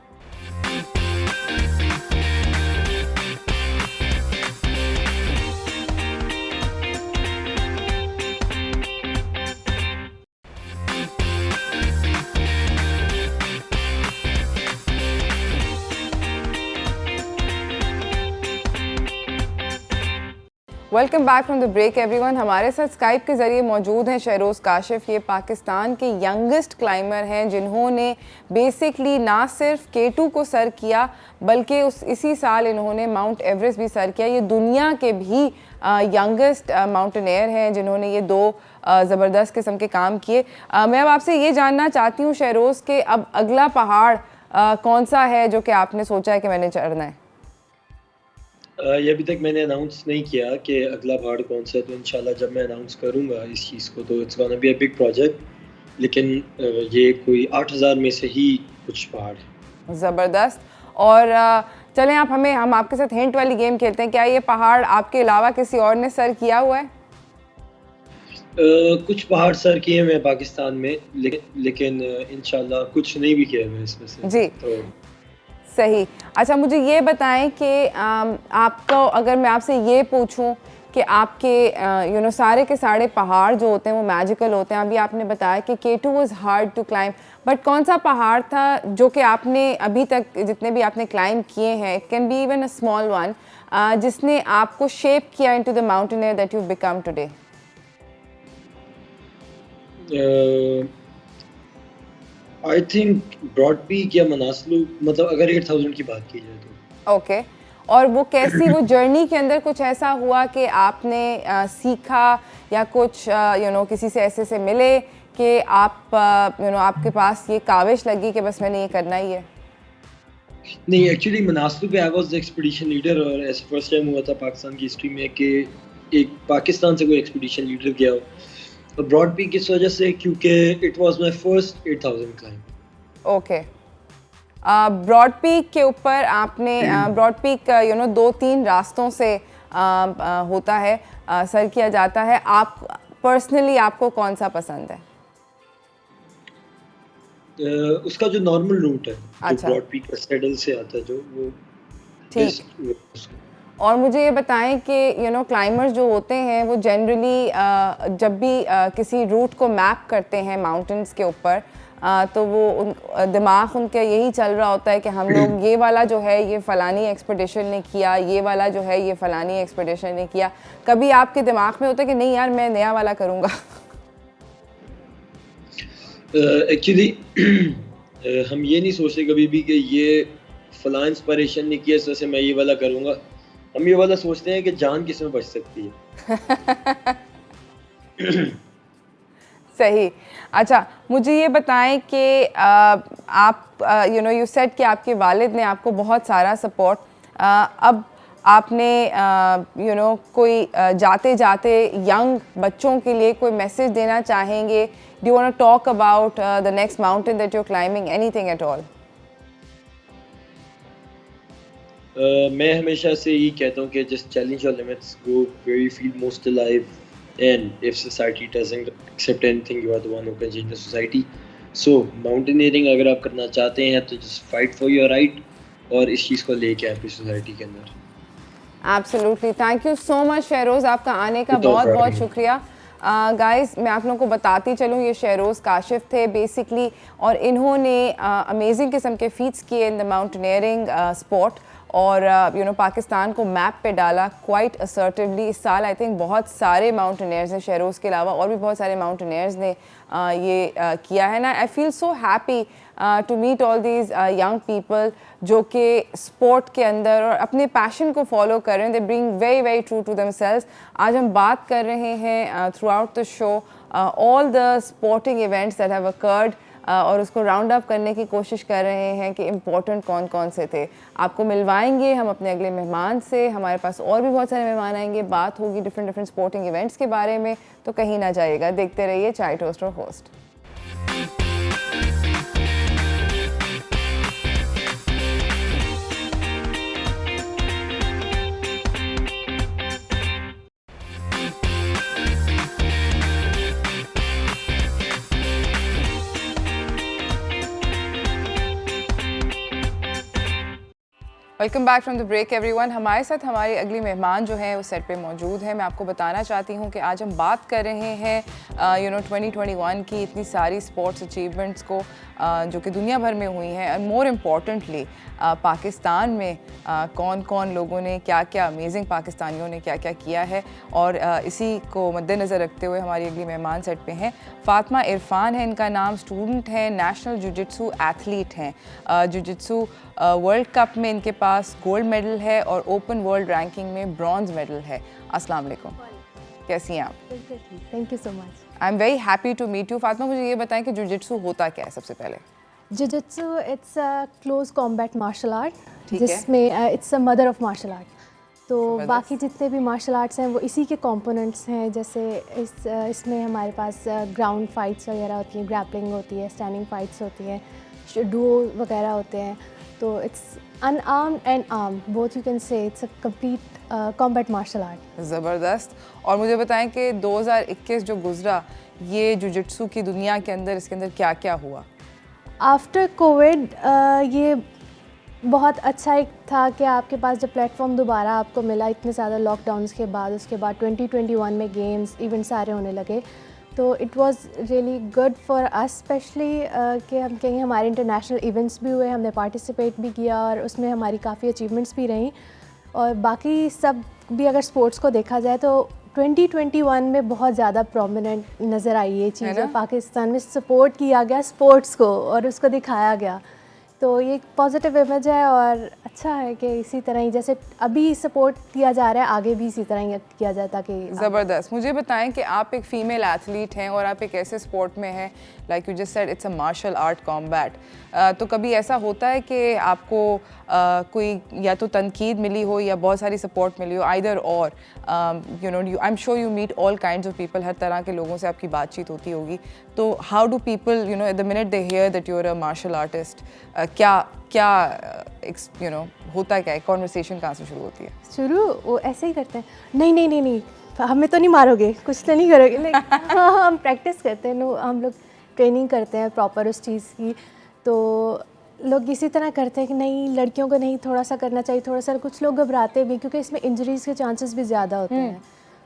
Welcome back from the break everyone. हमारे साथ स्काइप के ज़रिए मौजूद हैं शेरोज़ काशिफ। ये पाकिस्तान के यंगेस्ट क्लाइंबर हैं जिन्होंने बेसिकली ना सिर्फ K2 को सर किया, बल्कि इसी साल इन्होंने माउंट एवरेस्ट भी सर किया। ये दुनिया के भी यंगेस्ट माउंटेनियर हैं जिन्होंने ये दो ज़बरदस्त किस्म के काम किए। मैं अब आपसे ये जानना चाहती हूँ शेरोज़ के अब अगला पहाड़ कौन सा है जो कि आपने सोचा है कि मैंने चढ़ना है? ये अभी तक मैंने अनाउंस नहीं किया कि अगला पहाड़ कौन सा है, तो इंशाल्लाह जब मैं अनाउंस करूँगा इस चीज़ को तो it's gonna be a big project. लेकिन ये कोई 8000 में से ही कुछ पहाड़ है। ज़बरदस्त। और चलें आप हम आपके साथ हिंट वाली गेम खेलते हैं। क्या ये पहाड़ आपके अलावा किसी और ने सर किया हुआ है? कुछ पहाड़ सर किए मैं पाकिस्तान में, लेकिन इंशाल्लाह कुछ नहीं भी किया मैं इसमें से। जी, तो सही। अच्छा, मुझे ये बताएं कि आपको, अगर मैं आपसे ये पूछूं कि आपके सारे के सारे पहाड़ जो होते हैं वो मैजिकल होते हैं। अभी आपने बताया कि K2 was hard to climb, but कौन सा पहाड़ था जो कि आपने अभी तक जितने भी आपने क्लाइंब किए हैं, it can be even a small one, जिसने आपको शेप किया into the mountaineer that you become today? I think Broad Peak या मनासलू, मतलब अगर 8000 की बात की जाए तो। ओके। और वो कैसी, वो जर्नी के अंदर कुछ ऐसा हुआ कि आपने सीखा या कुछ किसी से ऐसे से मिले कि आप आपके पास ये काविश लगी कि बस मैंने ये करना ही है? नहीं, एक्चुअली मनासलू पे I was the expedition leader, और ऐसे फर्स्ट टाइम हुआ था पाकिस्तान की हिस्ट्री में कि एक पाकिस्तान से कोई एक्सपीडिशन लीडर गया हो। ब्रॉड पीक इस वजह से क्योंकि it was my first 8000 climb. Okay. Broad Peak के ऊपर आपने ब्रॉड पीक 2-3 रास्तों से होता है, सर किया जाता है। आप पर्सनली आपको कौन सा पसंद है? उसका जो नॉर्मल रूट है, अच्छा, जो ब्रॉड पीक सैडल से आता है, जो वो ठीक। और मुझे ये बताएं कि क्लाइंबर्स जो होते हैं वो जनरली जब भी किसी रूट को मैप करते हैं माउंटेन्स के ऊपर, तो वो दिमाग उनका यही चल रहा होता है कि हम लोग ये वाला जो है ये फ़लानी एक्सपेडिशन ने किया, ये वाला जो है ये फ़लानी एक्सपेडिशन ने किया। कभी आपके दिमाग में होता है कि नहीं यार मैं नया वाला करूँगा? एक्चुअली हम ये नहीं सोचते कभी भी कि ये फलां इंस्पिरेशन ने किया इससे मैं ये वाला करूँगा। हम ये वाला सोचते हैं कि जान किस में बच सकती है। सही। अच्छा, मुझे ये बताएं कि आप यू सेड कि आपके वालिद ने आपको बहुत सारा सपोर्ट, अब आपने कोई जाते जाते यंग बच्चों के लिए कोई मैसेज देना चाहेंगे? Do you want to talk about the next mountain that you are climbing, anything at all? मैं हमेशा से यही कहता हूँ कि just challenge your limits, go where you feel most alive, and if society doesn't accept anything, you are the one who can change the society. So mountaineering अगर आप करना चाहते हैं तो just fight for your right और इस चीज़ को लेके आपकी सोसाइटी के अंदर। Absolutely, thank you so much Shahroz, आपका आने का बहुत बहुत शुक्रिया। गाइस मैं आप लोगों को बताती चलूँ, ये शहरोज़ काशिफ थे बेसिकली, और इन्होंने अमेजिंग किस्म के फीट्स किए इन द माउंटेनियरिंग स्पोर्ट, और पाकिस्तान को मैप पे डाला क्वाइट असर्टिवली। इस साल आई थिंक बहुत सारे माउंटेनियर्स ने, शहरोज़ के अलावा और भी बहुत सारे माउंटेनियर्स ने ये किया है ना। I feel so happy to meet all these young people जो कि स्पोर्ट के अंदर और अपने पैशन को फॉलो कर रहे हैं। They bring very very true to themselves. आज हम बात कर रहे हैं throughout the show all the sporting events that have occurred, और उसको राउंड अप करने की कोशिश कर रहे हैं कि इम्पोर्टेंट कौन कौन से थे। आपको मिलवाएंगे हम अपने अगले मेहमान से, हमारे पास और भी बहुत सारे मेहमान आएंगे, बात होगी डिफरेंट स्पोर्टिंग इवेंट्स के बारे में, तो कहीं ना जाइएगा, देखते रहिए चाय टोस्ट और host. Welcome back from the break everyone. हमारे साथ हमारी अगली मेहमान जो है वो सेट पे मौजूद है। मैं आपको बताना चाहती हूँ कि आज हम बात कर रहे हैं 2021 की इतनी सारी स्पोर्ट्स अचीवमेंट्स को जो कि दुनिया भर में हुई हैं, और मोर इम्पॉर्टेंटली पाकिस्तान में कौन कौन लोगों ने क्या क्या, अमेजिंग पाकिस्तानियों ने क्या क्या किया है। और इसी को मद्देनज़र रखते हुए हमारी अगली मेहमान सेट पे हैं फ़ातिमा इरफान है इनका नाम, स्टूडेंट हैं, नेशनल जिजित्सु एथलीट हैं। जिजित्सु वर्ल्ड कप में इनके पास गोल्ड मेडल है और ओपन वर्ल्ड रैंकिंग में ब्रॉन्ज मेडल है। अस्सलाम वालेकुम, कैसी हैं आप? Thank you so much. I am very happy to meet you. Fatima, मुझे ये बताएं कि जिजित्सु होता क्या है सबसे पहले? Jujitsu it's a close combat martial art, ठीक है। जिसमें it's a mother of martial art. तो बाकी जितने भी मार्शल आर्ट्स हैं वो इसी के कंपोनेंट्स हैं। जैसे इसमें हमारे पास ग्राउंड फाइट्स वगैरह होती हैं, ग्रैपलिंग होती है, स्टैंडिंग फाइट्स होती हैं, डुओ वगैरह होते हैं। तो it's unarmed and armed, both you can say it's a complete combat martial art. ज़बरदस्त। और मुझे बताएं कि 2021 जो गुजरा ये जिजित्सु की दुनिया के अंदर, इसके अंदर क्या क्या हुआ? आफ्टर कोविड ये बहुत अच्छा एक था कि आपके पास जब प्लेटफॉर्म दोबारा आपको मिला इतने ज़्यादा लॉकडाउन्स के बाद, उसके बाद 2021 में गेम्स इवेंट सारे होने लगे, तो it was really good for us specially कि हम कहेंगे हमारे इंटरनेशनल इवेंट्स भी हुए, हमने पार्टिसिपेट भी किया और उसमें हमारी काफ़ी अचीवमेंट्स भी रहीं। और बाकी सब भी अगर स्पोर्ट्स को देखा जाए तो 2021 में बहुत ज़्यादा प्रोमिनेंट नज़र आई ये चीज़, पाकिस्तान में सपोर्ट किया गया स्पोर्ट्स को और उसको दिखाया गया, तो ये एक पॉजिटिव इमेज है और अच्छा है कि इसी तरह ही जैसे अभी सपोर्ट किया जा रहा है आगे भी इसी तरह ही किया जाए ताकि। ज़बरदस्त। मुझे बताएं कि आप एक फ़ीमेल एथलीट हैं और आप एक ऐसे स्पोर्ट में हैं, like you just said it's a martial art combat, तो कभी ऐसा होता है कि आपको कोई या तो तनकीद मिली हो या बहुत सारी सपोर्ट मिली हो, आइदर और you know I am sure you meet all kinds of people, हर तरह के लोगों से आपकी बातचीत होती होगी, तो how do people you know at the minute they hear that you are a martial artist, क्या क्या यू नो होता है, क्या कॉन्वर्सेशन कहाँ से शुरू होती है? शुरू वो ऐसे ही करते हैं, नहीं नहीं नहीं नहीं हमें तो नहीं मारोगे, कुछ तो नहीं करोगे, लाइक हाँ हम प्रैक्टिस करते हैं, नो हम लोग ट्रेनिंग करते हैं प्रॉपर उस चीज़ की, तो लोग इसी तरह करते हैं कि नहीं लड़कियों को नहीं थोड़ा सा करना चाहिए, थोड़ा सा, कुछ लोग घबराते भी क्योंकि इसमें इंजरीज़ के चांसेस भी ज़्यादा होते हैं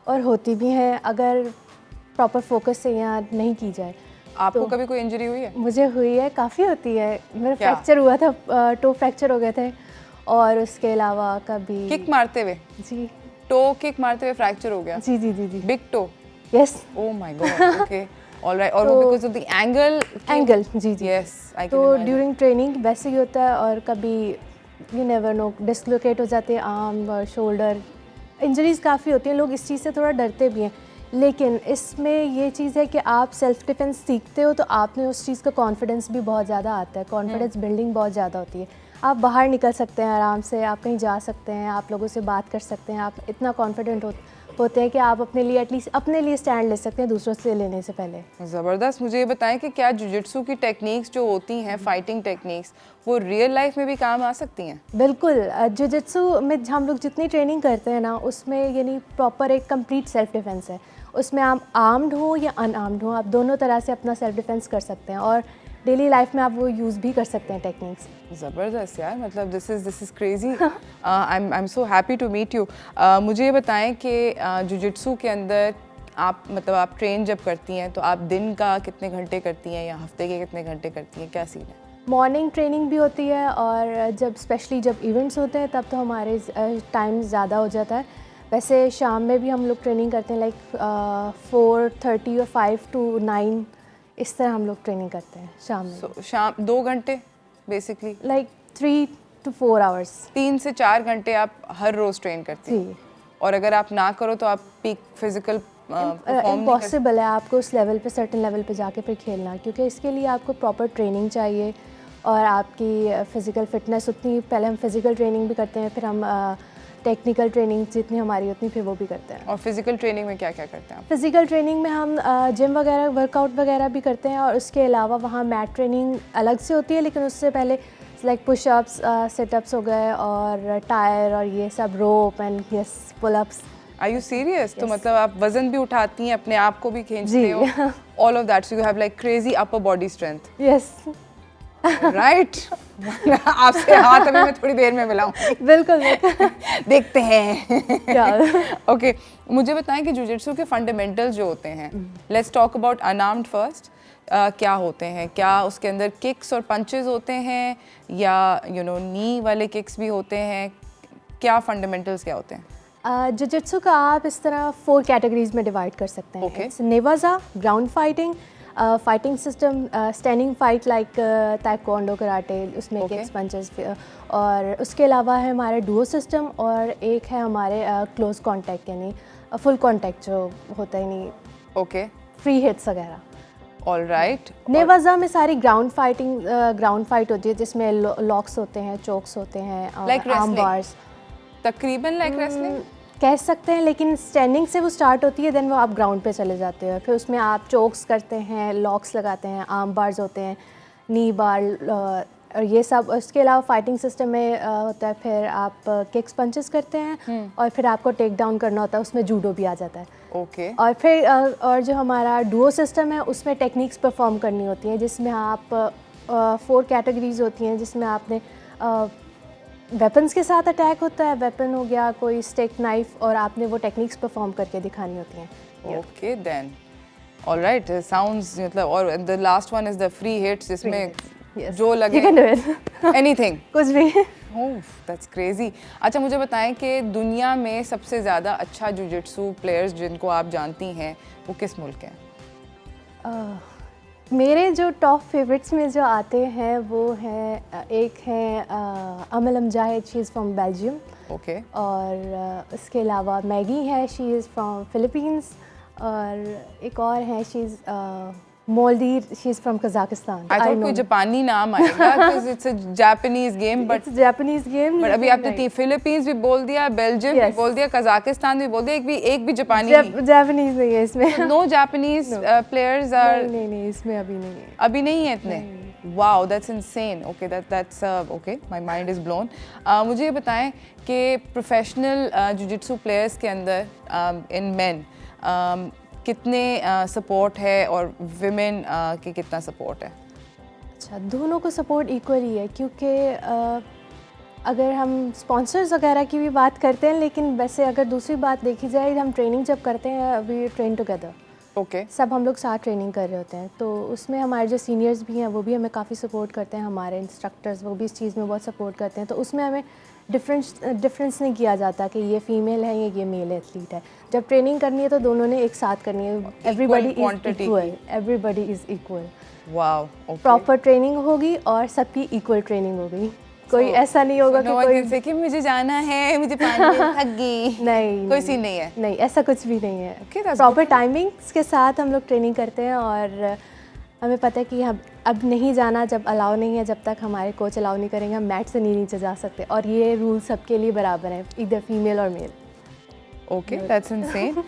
और होती भी हैं अगर प्रॉपर फोकस से यहाँ नहीं की जाए। आपको कभी कोई इंजरी हुई है? मुझे हुई है, काफ़ी होती है। मेरा क्या? फ्रैक्चर हुआ था, टो फ्रैक्चर हो गए थे, और उसके अलावा कभी किक मारते हुए, जी टो किक मारते हुए फ्रैक्चर हो गया? जी जी जी जी big toe? Yes, oh my God, okay, alright. और वो because of the angle? Angle, जी जी। यस, आई तो कैन इमेजिन। ड्यूरिंग ट्रेनिंग वैसे ही होता है, और कभी यू नेवर नो, डिस्लोकेट हो जाते हैं आर्म और शोल्डर। इंजरीज काफ़ी होती हैं, लोग इस चीज़ से थोड़ा डरते भी हैं, लेकिन इसमें ये चीज़ है कि आप सेल्फ डिफेंस सीखते हो तो आप में उस चीज़ का कॉन्फिडेंस भी बहुत ज़्यादा आता है, कॉन्फिडेंस बिल्डिंग बहुत ज़्यादा होती है। आप बाहर निकल सकते हैं आराम से, आप कहीं जा सकते हैं, आप लोगों से बात कर सकते हैं, आप इतना कॉन्फिडेंट होते हैं कि आप अपने लिए एटलीस्ट अपने लिए स्टैंड ले सकते हैं दूसरों से लेने से पहले। ज़बरदस्त। मुझे ये बताएं कि क्या जुजित्सु की टेक्निक्स जो होती हैं, फाइटिंग टेक्निक्स, वो रियल लाइफ में भी काम आ सकती हैं? बिल्कुल, जुजित्सु में हम लोग जितनी ट्रेनिंग करते हैं ना, उसमें यानी प्रॉपर एक कंप्लीट सेल्फ डिफेंस है। उसमें आप आर्म्ड हो या अनआर्म्ड हो, आप दोनों तरह से अपना सेल्फ डिफेंस कर सकते हैं, और डेली लाइफ में आप वो यूज़ भी कर सकते हैं टेक्निक्स। ज़बरदस्त यार, मतलब this is crazy. I am so happy to meet you. मुझे ये बताएं कि जुजित्सु के अंदर आप मतलब आप ट्रेन जब करती हैं तो आप दिन का कितने घंटे करती हैं या हफ्ते के कितने घंटे करती हैं, क्या सीन है? मॉर्निंग ट्रेनिंग भी होती है, और जब स्पेशली जब इवेंट्स होते हैं तब तो हमारे टाइम ज़्यादा हो जाता है। वैसे शाम में भी हम लोग ट्रेनिंग करते हैं, लाइक 4:30 और 5 to 9, इस तरह हम लोग ट्रेनिंग करते हैं शाम में। So, शाम 2 घंटे बेसिकली? Like 3 to 4 hours। 3 से 4 घंटे आप हर रोज़ ट्रेन करती हैं? जी, और अगर आप ना करो तो आप पीक फिजिकल परफॉर्म नहीं कर? इम्पॉसिबल है आपको उस लेवल पे, सर्टेन लेवल पे जाके फिर खेलना, क्योंकि इसके लिए आपको प्रॉपर ट्रेनिंग चाहिए, और आपकी फ़िज़िकल फ़िटनेस उतनी, पहले हम फ़िज़िकल ट्रेनिंग भी करते हैं, फिर हम टेक्निकल ट्रेनिंग जितनी हमारी उतनी फिर वो भी करते हैं। और फिजिकल ट्रेनिंग में क्या क्या करते हैं आप? फ़िज़िकल ट्रेनिंग में हम जिम वगैरह, वर्कआउट वगैरह भी करते हैं, और उसके अलावा वहाँ मैट ट्रेनिंग अलग से होती है, लेकिन उससे पहले लाइक पुशअप्स, सिटअप्स हो गए, और टायर, और ये सब rope and yes pullups. Are you serious? तो मतलब आप वजन भी उठाती हैं, अपने आप को भी खींचते जी। हो, all of that, so you have like crazy upper body strength, yes right? आपसे हाथ अभी मैं थोड़ी देर में मिलाऊंगी। बिल्कुल। देखते हैं। क्या ओके, मुझे बताएं कि जुजित्सु के फंडामेंटल्स जो होते हैं, let's talk about unarmoured first. क्या होते हैं? क्या उसके अंदर किक्स और पंचेस होते हैं, या नी वाले किक्स भी होते हैं? क्या फंडामेंटल्स क्या होते हैं? जुजित्सु का आप इस तरह 4 कैटेगरीज में डिवाइड कर सकते हैं। Okay. नेवाजा, ground fighting, fighting system, standing fight like taekwondo, karate, उसमें Okay. किक्स, पंचेस, और उसके अलावा है हमारे डुओ सिस्टम, और एक है हमारे क्लोज कांटेक्ट, यानी फुल कांटेक्ट जो होता है, यानी ओके, फ्री हिट्स वगैरह। All right. नेवाजा में सारी ग्राउंड फाइट होती है, जिसमें लॉक्स होते हैं, चोक्स होते हैं, Like आर्म wrestling? बार्स तकरीबन लाइक रेसलिंग? कह सकते हैं, लेकिन स्टैंडिंग से वो स्टार्ट होती है, देन वो आप ग्राउंड पे चले जाते हैं, फिर उसमें आप चोक्स करते हैं, लॉक्स लगाते हैं, आर्म बार्स होते हैं, नी बार, और ये सब। उसके अलावा फाइटिंग सिस्टम में होता है, फिर आप किक्स, पंचेस करते हैं, और फिर आपको टेक डाउन करना होता है, उसमें जूडो भी आ जाता है। ओके, और फिर और जो हमारा डुओ सिस्टम है, उसमें टेक्निक्स परफॉर्म करनी होती हैं, जिसमें आप 4 कैटेगरीज होती हैं, जिसमें आपने वेपन्स के साथ अटैक होता है, वेपन हो गया कोई स्टिक, नाइफ, और आपने वो टेक्निक्स परफॉर्म करके दिखानी होती हैं। Okay then, all right, sounds मतलब। और the last one is the free hits, जिसमें Yes. जो लगे, You can do it. Anything. कुछ भी। That's crazy. अच्छा, मुझे बताएं कि दुनिया में सबसे ज़्यादा अच्छा जुजित्सु प्लेयर्स जिनको आप जानती हैं वो किस मुल्क हैं? मेरे जो टॉप फेवरेट्स में जो आते हैं वो हैं, एक हैं Amal Zahid, she is from Belgium, okay, और उसके अलावा मैगी है, शी इज़ फ्रॉम फिलीपींस, और एक और है, she is Moldir, she is from Kazakhstan. I thought कोई जापानी नाम आएगा because it's a Japanese game, but Japanese game. But अभी आपने फिलीपींस भी बोल दिया, बेल्जियम भी Yes. बोल दिया, कजाकिस्तान भी बोल दिया, एक भी जापानी नहीं। जापानीज नहीं है इसमें। No Japanese players are? नहीं, इसमें अभी नहीं है। अभी नहीं है इतने? Wow, that's insane. Okay, that's okay, my mind is blown. मुझे ये बताएं कि प्रोफेशनल जुजित्सु प्लेयर्स के अंदर इन मेन कितने सपोर्ट है, और विमेन की कितना सपोर्ट है? अच्छा, दोनों को सपोर्ट इक्वली है, क्योंकि अगर हम स्पॉन्सर्स वगैरह की भी बात करते हैं, लेकिन वैसे अगर दूसरी बात देखी जाए, हम ट्रेनिंग जब करते हैं, वी ट्रेन टुगेदर, ओके सब हम लोग साथ ट्रेनिंग कर रहे होते हैं, तो उसमें हमारे जो सीनियर्स भी हैं वो भी हमें काफ़ी सपोर्ट करते हैं, हमारे इंस्ट्रक्टर्स वो भी इस चीज़ में बहुत सपोर्ट करते हैं। तो उसमें हमें डिफरेंस नहीं किया जाता कि ये फ़ीमेल है या ये मेल एथलीट है। जब ट्रेनिंग करनी है तो दोनों ने एक साथ करनी है, everybody is quantity equal, everybody is equal. Wow okay proper training होगी और सबकी इक्वल ट्रेनिंग होगी। कोई ऐसा नहीं होगा कि कोई कि मुझे जाना है, मुझे पानी में थक गई, नहीं कोई सीन नहीं है। नहीं, ऐसा कुछ भी नहीं है। Okay, that's प्रॉपर टाइमिंग्स के साथ हम लोग ट्रेनिंग करते हैं और हमें पता है कि हम अब नहीं जाना, जब अलाउ नहीं है, जब तक हमारे कोच अलाउ नहीं करेंगे हम मैट से नीचे जा सकते, और ये रूल सबके लिए बराबर है, इधर फीमेल और मेल। Okay that's insane.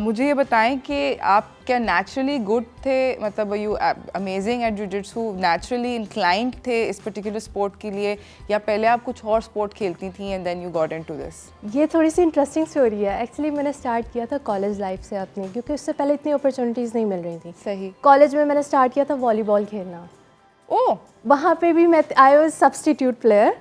मुझे ये बताएं कि आप क्या नेचुरली गुड थे, मतलब यू अमेजिंग एट जिu-jitsu, नेचुरली इंक्लाइंड थे इस पर्टिकुलर स्पोर्ट के लिए, या पहले आप कुछ और स्पोर्ट खेलती थी and then you got into this? ये थोड़ी सी इंटरेस्टिंग स्टोरी है। एक्चुअली मैंने स्टार्ट किया था कॉलेज लाइफ से अपनी, क्योंकि उससे पहले इतनी अपॉर्चुनिटीज़ नहीं मिल रही थी। सही। कॉलेज में मैंने स्टार्ट किया था वॉलीबॉल खेलना। ओह वहाँ पे भी मैं I was substitute player.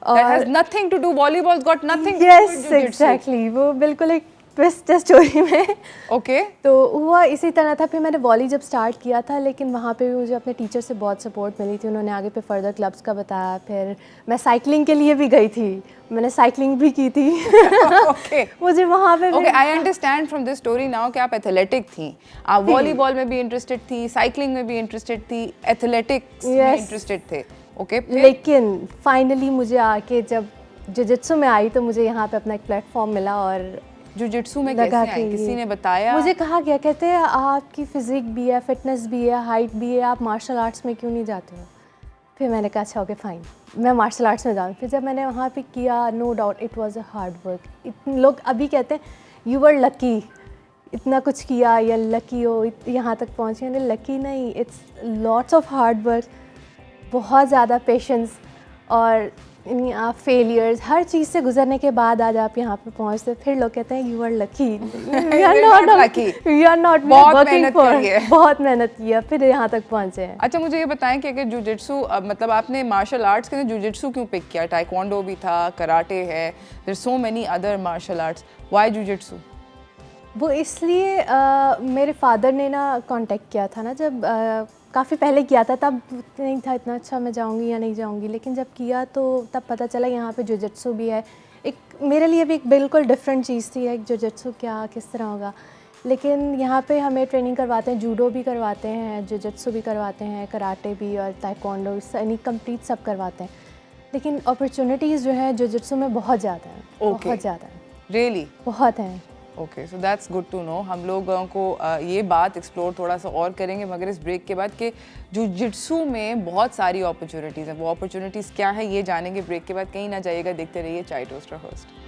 that has nothing to do, volleyball's got nothing to do yes with jiu-jitsu. Exactly, वो बिल्कुल एक ट्विस्ट है स्टोरी में। ओके तो हुआ इसी तरह था। फिर मैंने वॉली जब स्टार्ट किया था, लेकिन वहाँ पे भी मुझे अपने टीचर से बहुत सपोर्ट मिली थी, उन्होंने आगे पे फर्दर क्लब्स का बताया। फिर मैं साइकिलिंग के लिए भी गई थी, मैंने साइकिलिंग भी की थी। ओके मुझे वहाँ पे okay I understand from this story now कि आप एथलेटिक थी, आप वॉलीबॉल में भी इंटरेस्टेड थी, साइकिलिंग में भी इंटरेस्टेड थी, एथलेटिक्स में Yes. इंटरेस्टेड थे। ओके लेकिन फाइनली मुझे आके जब जिu-jitsu में आई तो मुझे यहाँ पे अपना एक प्लेटफॉर्म मिला। और जिu-jitsu में कैसे लगा आई? कि किसी ने बताया? मुझे कहा गया, कहते हैं आपकी फिजिक भी है, फिटनेस भी है, हाइट भी है, आप मार्शल आर्ट्स में क्यों नहीं जाते हो? फिर मैंने कहा अच्छा ओके फाइन, मैं मार्शल आर्ट्स में जाऊँ। फिर जब मैंने वहाँ पे किया, no doubt it was a hard work. इतने लोग अभी कहते हैं यू वर लकी, इतना कुछ किया या लकी हो यहाँ तक पहुँचे। यानी लकी नहीं, it's lots of hard work, बहुत ज़्यादा पेशेंस, और आप फेलियर्स हर चीज़ से गुजरने के बाद आज आप यहाँ पे पहुँचते। फिर लोग कहते हैं you are lucky, we are not lucky. Not बहुत मेहनत करी है। बहुत मेहनत किया फिर यहाँ तक पहुँचे हैं। अच्छा मुझे ये बताएं कि अगर जिu-jitsu मतलब आपने मार्शल आर्ट्स के लिए jiu-jitsu क्यों पिक किया? टाइक्वांडो भी था, कराटे है, there so many other martial arts, why jiu-jitsu? वो इसलिए मेरे फादर ने ना कांटेक्ट किया था ना, जब काफ़ी पहले किया था, तब नहीं था इतना अच्छा मैं जाऊंगी या नहीं जाऊंगी। लेकिन जब किया तो तब पता चला यहाँ पे jiu-jitsu भी है। एक मेरे लिए भी एक बिल्कुल डिफरेंट चीज़ थी, एक jiu-jitsu क्या किस तरह होगा। लेकिन यहाँ पे हमें ट्रेनिंग करवाते हैं, जूडो भी करवाते हैं, jiu-jitsu भी करवाते हैं, कराटे भी और ताइक्वांडो यानी कंप्लीट सब करवाते हैं। लेकिन अपॉर्चुनिटीज़ जो है jiu-jitsu में बहुत ज़्यादा है, बहुत ज़्यादा है, रियली? बहुत हैं। Okay so that's good to know. हम लोगों को ये बात एक्सप्लोर थोड़ा सा और करेंगे मगर इस ब्रेक के बाद कि jiu-jitsu में बहुत सारी अपॉर्चुनिटीज़ हैं। वो अपॉर्चुनिटीज़ क्या है ये जानेंगे ब्रेक के बाद। कहीं ना जाइएगा, देखते रहिए चाय toaster host.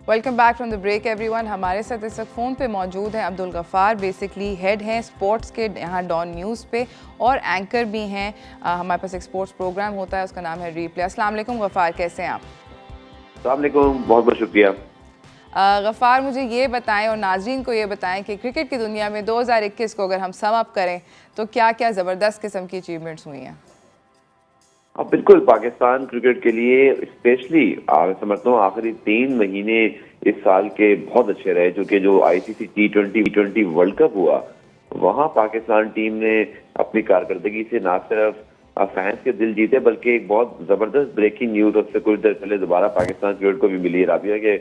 Welcome back from the break everyone. हमारे साथ इस वक्त फ़ोन पे मौजूद हैं अब्दुल गफ़ार, बेसिकली हेड हैं स्पोर्ट्स के यहाँ डॉन न्यूज़ पे, और एंकर भी हैं। हमारे पास एक स्पोर्ट्स प्रोग्राम होता है, उसका नाम है रीप्ले। अस्सलाम वालेकुम गफ़ार, कैसे हैं आप? अस्सलाम वालेकुम, बहुत बहुत शुक्रिया। गफ़ार मुझे ये बताएं और नाजरीन को ये बताएं कि क्रिकेट की दुनिया में 2021 को अगर हम सम अप करें तो क्या क्या ज़बरदस्त किस्म की अचीवमेंट्स हुई हैं? अब बिल्कुल पाकिस्तान क्रिकेट के लिए स्पेशली मैं समझता हूँ आखिरी 3 महीने इस साल के बहुत अच्छे रहे, क्योंकि जो ICC T20 वर्ल्ड कप हुआ वहाँ पाकिस्तान टीम ने अपनी कारकर्दगी से ना सिर्फ फैंस के दिल जीते बल्कि एक बहुत जबरदस्त ब्रेकिंग न्यूज उससे कुछ देर पहले दोबारा पाकिस्तान क्रिकेट को भी मिली है राबिया के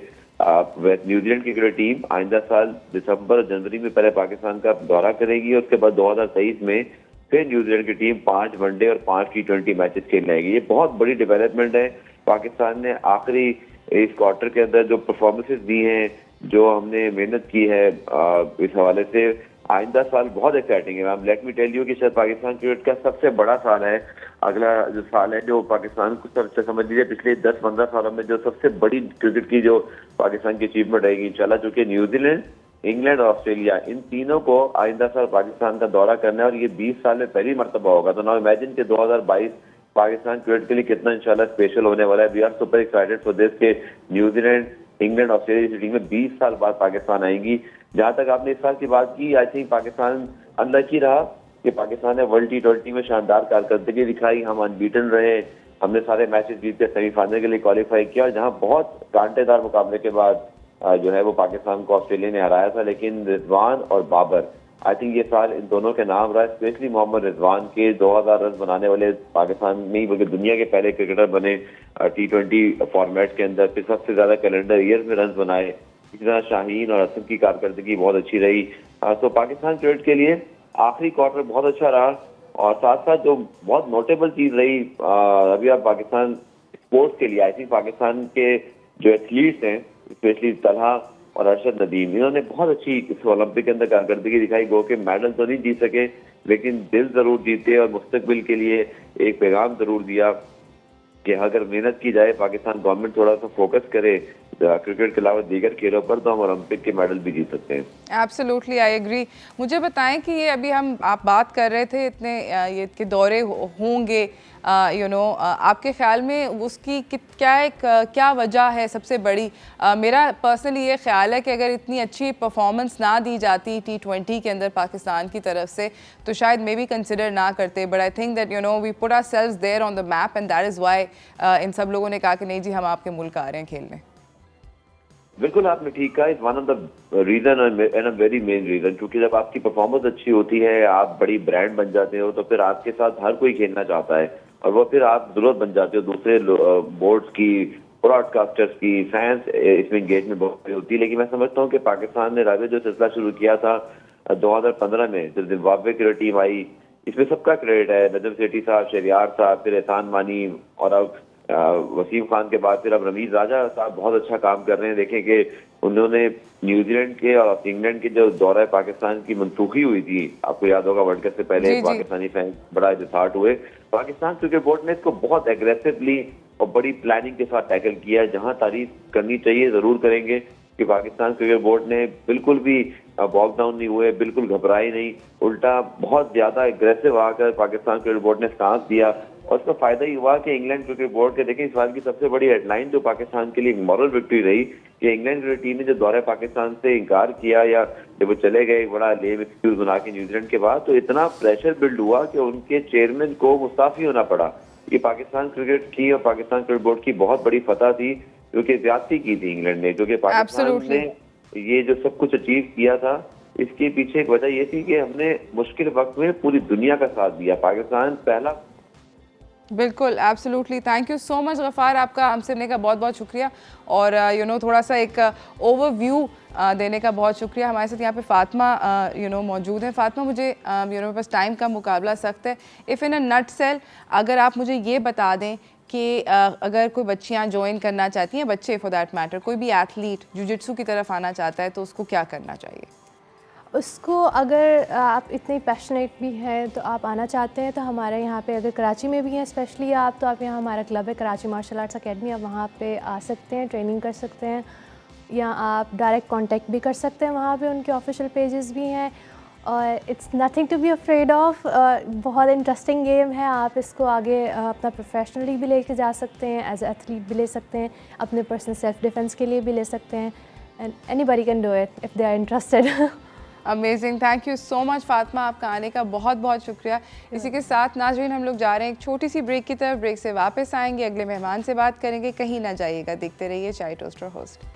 न्यूजीलैंड की क्रिकेट टीम आइंदा साल दिसंबर और जनवरी में पहले पाकिस्तान का दौरा करेगी और उसके बाद 2023 में फिर न्यूजीलैंड की टीम 5 वनडे और 5 T20 मैचेस खेलने आएगी। ये बहुत बड़ी डेवलपमेंट है। पाकिस्तान ने आखिरी इस क्वार्टर के अंदर जो परफॉर्मेंसेस दी हैं, जो हमने मेहनत की है इस हवाले से आइंदा साल बहुत एक्साइटिंग है। लेट मी टेल यू कि शायद पाकिस्तान क्रिकेट का सबसे बड़ा साल है। अगला जो साल है जो पाकिस्तान को सबसे समझ लीजिए पिछले 10-15 सालों में जो सबसे बड़ी क्रिकेट की जो पाकिस्तान की अचीवमेंट रहेगी इंशाल्लाह, चूंकि न्यूजीलैंड, इंग्लैंड और ऑस्ट्रेलिया इन तीनों को आइंदा साल पाकिस्तान का दौरा करना है और ये 20 साल में पहली मरतबा होगा। तो नाउ इमेजिन कि 2022 पाकिस्तान क्रिकेट के लिए कितना इंशाल्लाह स्पेशल होने वाला है। We are super excited for this के न्यूजीलैंड, इंग्लैंड ऑस्ट्रेलिया जैसी टीमें 20 साल बाद पाकिस्तान आएंगी। जहां तक आपने इस साल की बात की, आई थिंक पाकिस्तान अनलकी रहा कि पाकिस्तान ने वर्ल्ड T20 में शानदार कारकर्दगी दिखाई। हम अनबीटन रहे, हमने सारे मैचेस जीत के सेमीफाइनल के लिए क्वालिफाई किया, और जहां बहुत कांटेदार मुकाबले के बाद जो है वो पाकिस्तान को ऑस्ट्रेलिया ने हराया था। लेकिन रिजवान और बाबर, आई थिंक ये साल इन दोनों के नाम रहा, स्पेशली मोहम्मद रिजवान के 2000 रन बनाने वाले पाकिस्तान नहीं बल्कि दुनिया के पहले क्रिकेटर बने T20 फॉर्मेट के अंदर, फिर सबसे ज्यादा कैलेंडर ईयर में रन बनाए। इसी तरह शाहीन और असम की कारकर्दगी बहुत अच्छी रही। तो पाकिस्तान क्रिकेट के लिए आखिरी क्वार्टर बहुत अच्छा रहा, और साथ साथ जो बहुत नोटेबल चीज रही अभी आप पाकिस्तान स्पोर्ट्स के लिए, आई थिंक पाकिस्तान के जो एथलीट्स हैं स्पेशली तलहा और अरशद नदीम, इन्होंने बहुत अच्छी इस ओलंपिक के अंदर कारकर्दगी दिखाई। गो के मेडल तो नहीं जीत सके, लेकिन दिल जरूर जीते और मुस्तकबिल के लिए एक पैगाम जरूर दिया कि अगर मेहनत की जाए, पाकिस्तान गवर्नमेंट थोड़ा सा फोकस करे क्रिकेट के अलावा दीगर खेलों पर, तो हम ओलंपिक के मेडल भी जीत सकते हैं। Absolutely, I agree. मुझे बताएं कि ये अभी आप बात कर रहे थे इतने ये के दौरे होंगे, आपके ख्याल में उसकी क्या वजह है सबसे बड़ी? मेरा पर्सनली ये ख्याल है कि अगर इतनी अच्छी परफॉर्मेंस ना दी जाती T20 के अंदर पाकिस्तान की तरफ से, तो शायद मे बी कंसिडर ना करते। But I think that we put ourselves there on the map, and that is why इन सब लोगों ने कहा कि नहीं जी, हम आपके मुल्क आ रहे हैं खेलने। बिल्कुल आपने ठीक कहा, is one of the reason and a very main reason, क्योंकि जब आपकी परफॉर्मेंस अच्छी होती है, आप बड़ी ब्रांड बन जाते हो, तो फिर आपके साथ हर कोई खेलना चाहता है, और वो फिर आप जरूरत बन जाते हो दूसरे बोर्ड्स की, ब्रॉडकास्टर्स की, फैंस इसमें एंगेजमेंट बहुत होती है। लेकिन मैं समझता हूँ कि पाकिस्तान ने रावे जो सिलसिला शुरू किया था 2015 में, जब जिम्बाब्वे की टीम आई, इसमें सबका क्रेडिट है, नजम सेठी साहब, शहरियार साहब, फिर एहसान मानी, और अब वसीम खान के बाद फिर अब रमीज राजा साहब बहुत अच्छा काम कर रहे हैं। देखें कि उन्होंने न्यूजीलैंड के और इंग्लैंड के जो दौरा पाकिस्तान की मनसूखी हुई थी, आपको याद होगा वर्ल्ड कप से पहले पाकिस्तानी फैन बड़ा डिसहार्ट हुए। पाकिस्तान क्रिकेट बोर्ड ने इसको बहुत एग्रेसिवली और बड़ी प्लानिंग के साथ टैकल किया। जहां तारीफ करनी चाहिए जरूर करेंगे कि पाकिस्तान क्रिकेट बोर्ड ने बिल्कुल भी बॉक डाउन नहीं हुए, बिल्कुल घबराए नहीं, उल्टा बहुत ज्यादा एग्रेसिव आकर पाकिस्तान क्रिकेट बोर्ड ने साथ दिया। और उसका फायदा ही हुआ कि इंग्लैंड क्रिकेट बोर्ड के, देखें इस बार की सबसे बड़ी हेडलाइन जो पाकिस्तान के लिए एक मॉरल विक्ट्री रही कि इंग्लैंड क्रिकेट टीम ने जो दौरे पाकिस्तान से इनकार किया, या जब वो चले गए बड़ा लेम एक्सक्यूज बना के न्यूजीलैंड के बाद, तो इतना प्रेशर बिल्ड हुआ कि उनके चेयरमैन को मुस्ताफी होना पड़ा। ये पाकिस्तान क्रिकेट की और पाकिस्तान क्रिकेट बोर्ड की बहुत बड़ी फतह थी, क्योंकि ज्यादती की थी इंग्लैंड ने, जो कि पाकिस्तान ने ये जो सब कुछ अचीव किया था, इसके पीछे एक वजह ये थी कि हमने मुश्किल वक्त में पूरी दुनिया का साथ दिया। पाकिस्तान पहला। बिल्कुल, absolutely, thank you so much Ghaffar, आपका हमसे मिलने का बहुत बहुत शुक्रिया, और थोड़ा सा एक ओवरव्यू देने का बहुत शुक्रिया। हमारे साथ यहाँ पे फातिमा मौजूद हैं। फातिमा, मुझे मेरे पास टाइम का मुकाबला सख्त है, if in a nut cell अगर आप मुझे ये बता दें कि अगर कोई बच्चियाँ ज्वाइन करना चाहती हैं, बच्चे फॉर दैट मैटर, कोई भी एथलीट जुजित्सु की तरफ आना चाहता है, तो उसको क्या करना चाहिए? उसको, अगर आप इतने पैशनेट भी हैं तो आप आना चाहते हैं, तो हमारे यहाँ पे अगर कराची में भी हैं स्पेशली आप, तो आप यहाँ हमारा क्लब है कराची मार्शल आर्ट्स अकेडमी, आप वहाँ पे आ सकते हैं, ट्रेनिंग कर सकते हैं, या आप डायरेक्ट कांटेक्ट भी कर सकते हैं। वहाँ पे उनके ऑफिशियल पेजेस भी हैं, और it's nothing to be afraid of. बहुत इंटरेस्टिंग गेम है, आप इसको आगे अपना प्रोफेशनली भी लेके जा सकते हैं, एज एथलीट भी ले सकते हैं, अपने पर्सनल सेल्फ डिफेंस के लिए भी ले सकते हैं, and anybody can do it if they are interested. Amazing, thank you so much Fatima, आपका आने का बहुत बहुत शुक्रिया। इसी के साथ नाज़रीन, हम लोग जा रहे हैं एक छोटी सी ब्रेक की तरफ। ब्रेक से वापस आएंगे, अगले मेहमान से बात करेंगे, कहीं ना जाइएगा, देखते रहिए चाय toaster host.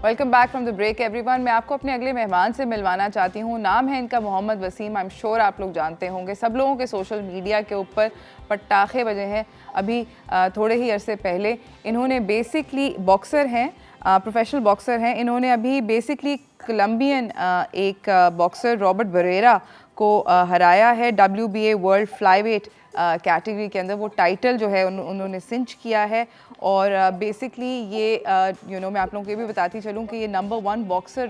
Welcome back from the break everyone. मैं आपको अपने अगले मेहमान से मिलवाना चाहती हूँ। नाम है इनका Mohammad Wasim. I am sure आप लोग जानते होंगे, सब लोगों के सोशल मीडिया के ऊपर पटाखे बजे हैं। अभी थोड़े ही अरसे पहले इन्होंने बेसिकली बॉक्सर हैं, प्रोफेशनल बॉक्सर हैं। इन्होंने अभी बेसिकली कोलंबियन एक बॉक्सर रॉबर्ट बरेरा को हराया है WBA वर्ल्ड फ्लाईवेट कैटेगरी के अंदर। वो टाइटल जो है उन्होंने सिंच किया है और बेसिकली ये मैं आप लोगों को ये भी बताती चलूँ कि ये नंबर 1 बॉक्सर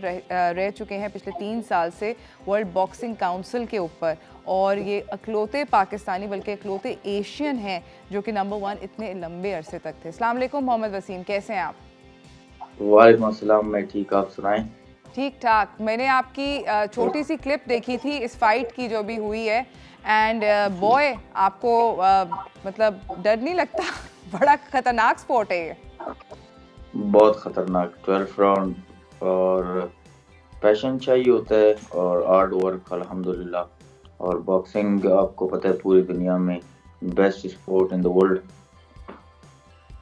रह चुके हैं पिछले 3 साल से वर्ल्ड बॉक्सिंग काउंसिल के ऊपर, और ये अकलौते पाकिस्तानी बल्कि अकलौते एशियन हैं जो कि नंबर 1 इतने लंबे अरसे तक थे। अस्सलाम वालेकुम मोहम्मद वसीम, कैसे हैं आप? वालेकुम अस्सलाम, मैं ठीक, आप सुनाएं? ठीक ठाक। मैंने आपकी छोटी सी क्लिप देखी थी इस फाइट की जो भी हुई है, एंड बॉय आपको मतलब डर नहीं लगता? बड़ा खतरनाक स्पोर्ट है ये। बहुत खतरनाक 12 राउंड, और पैशन चाहिए होता है और हार्ड वर्क अल्हम्दुलिल्लाह। और बॉक्सिंग आपको पता है पूरी दुनिया में best sport in the world.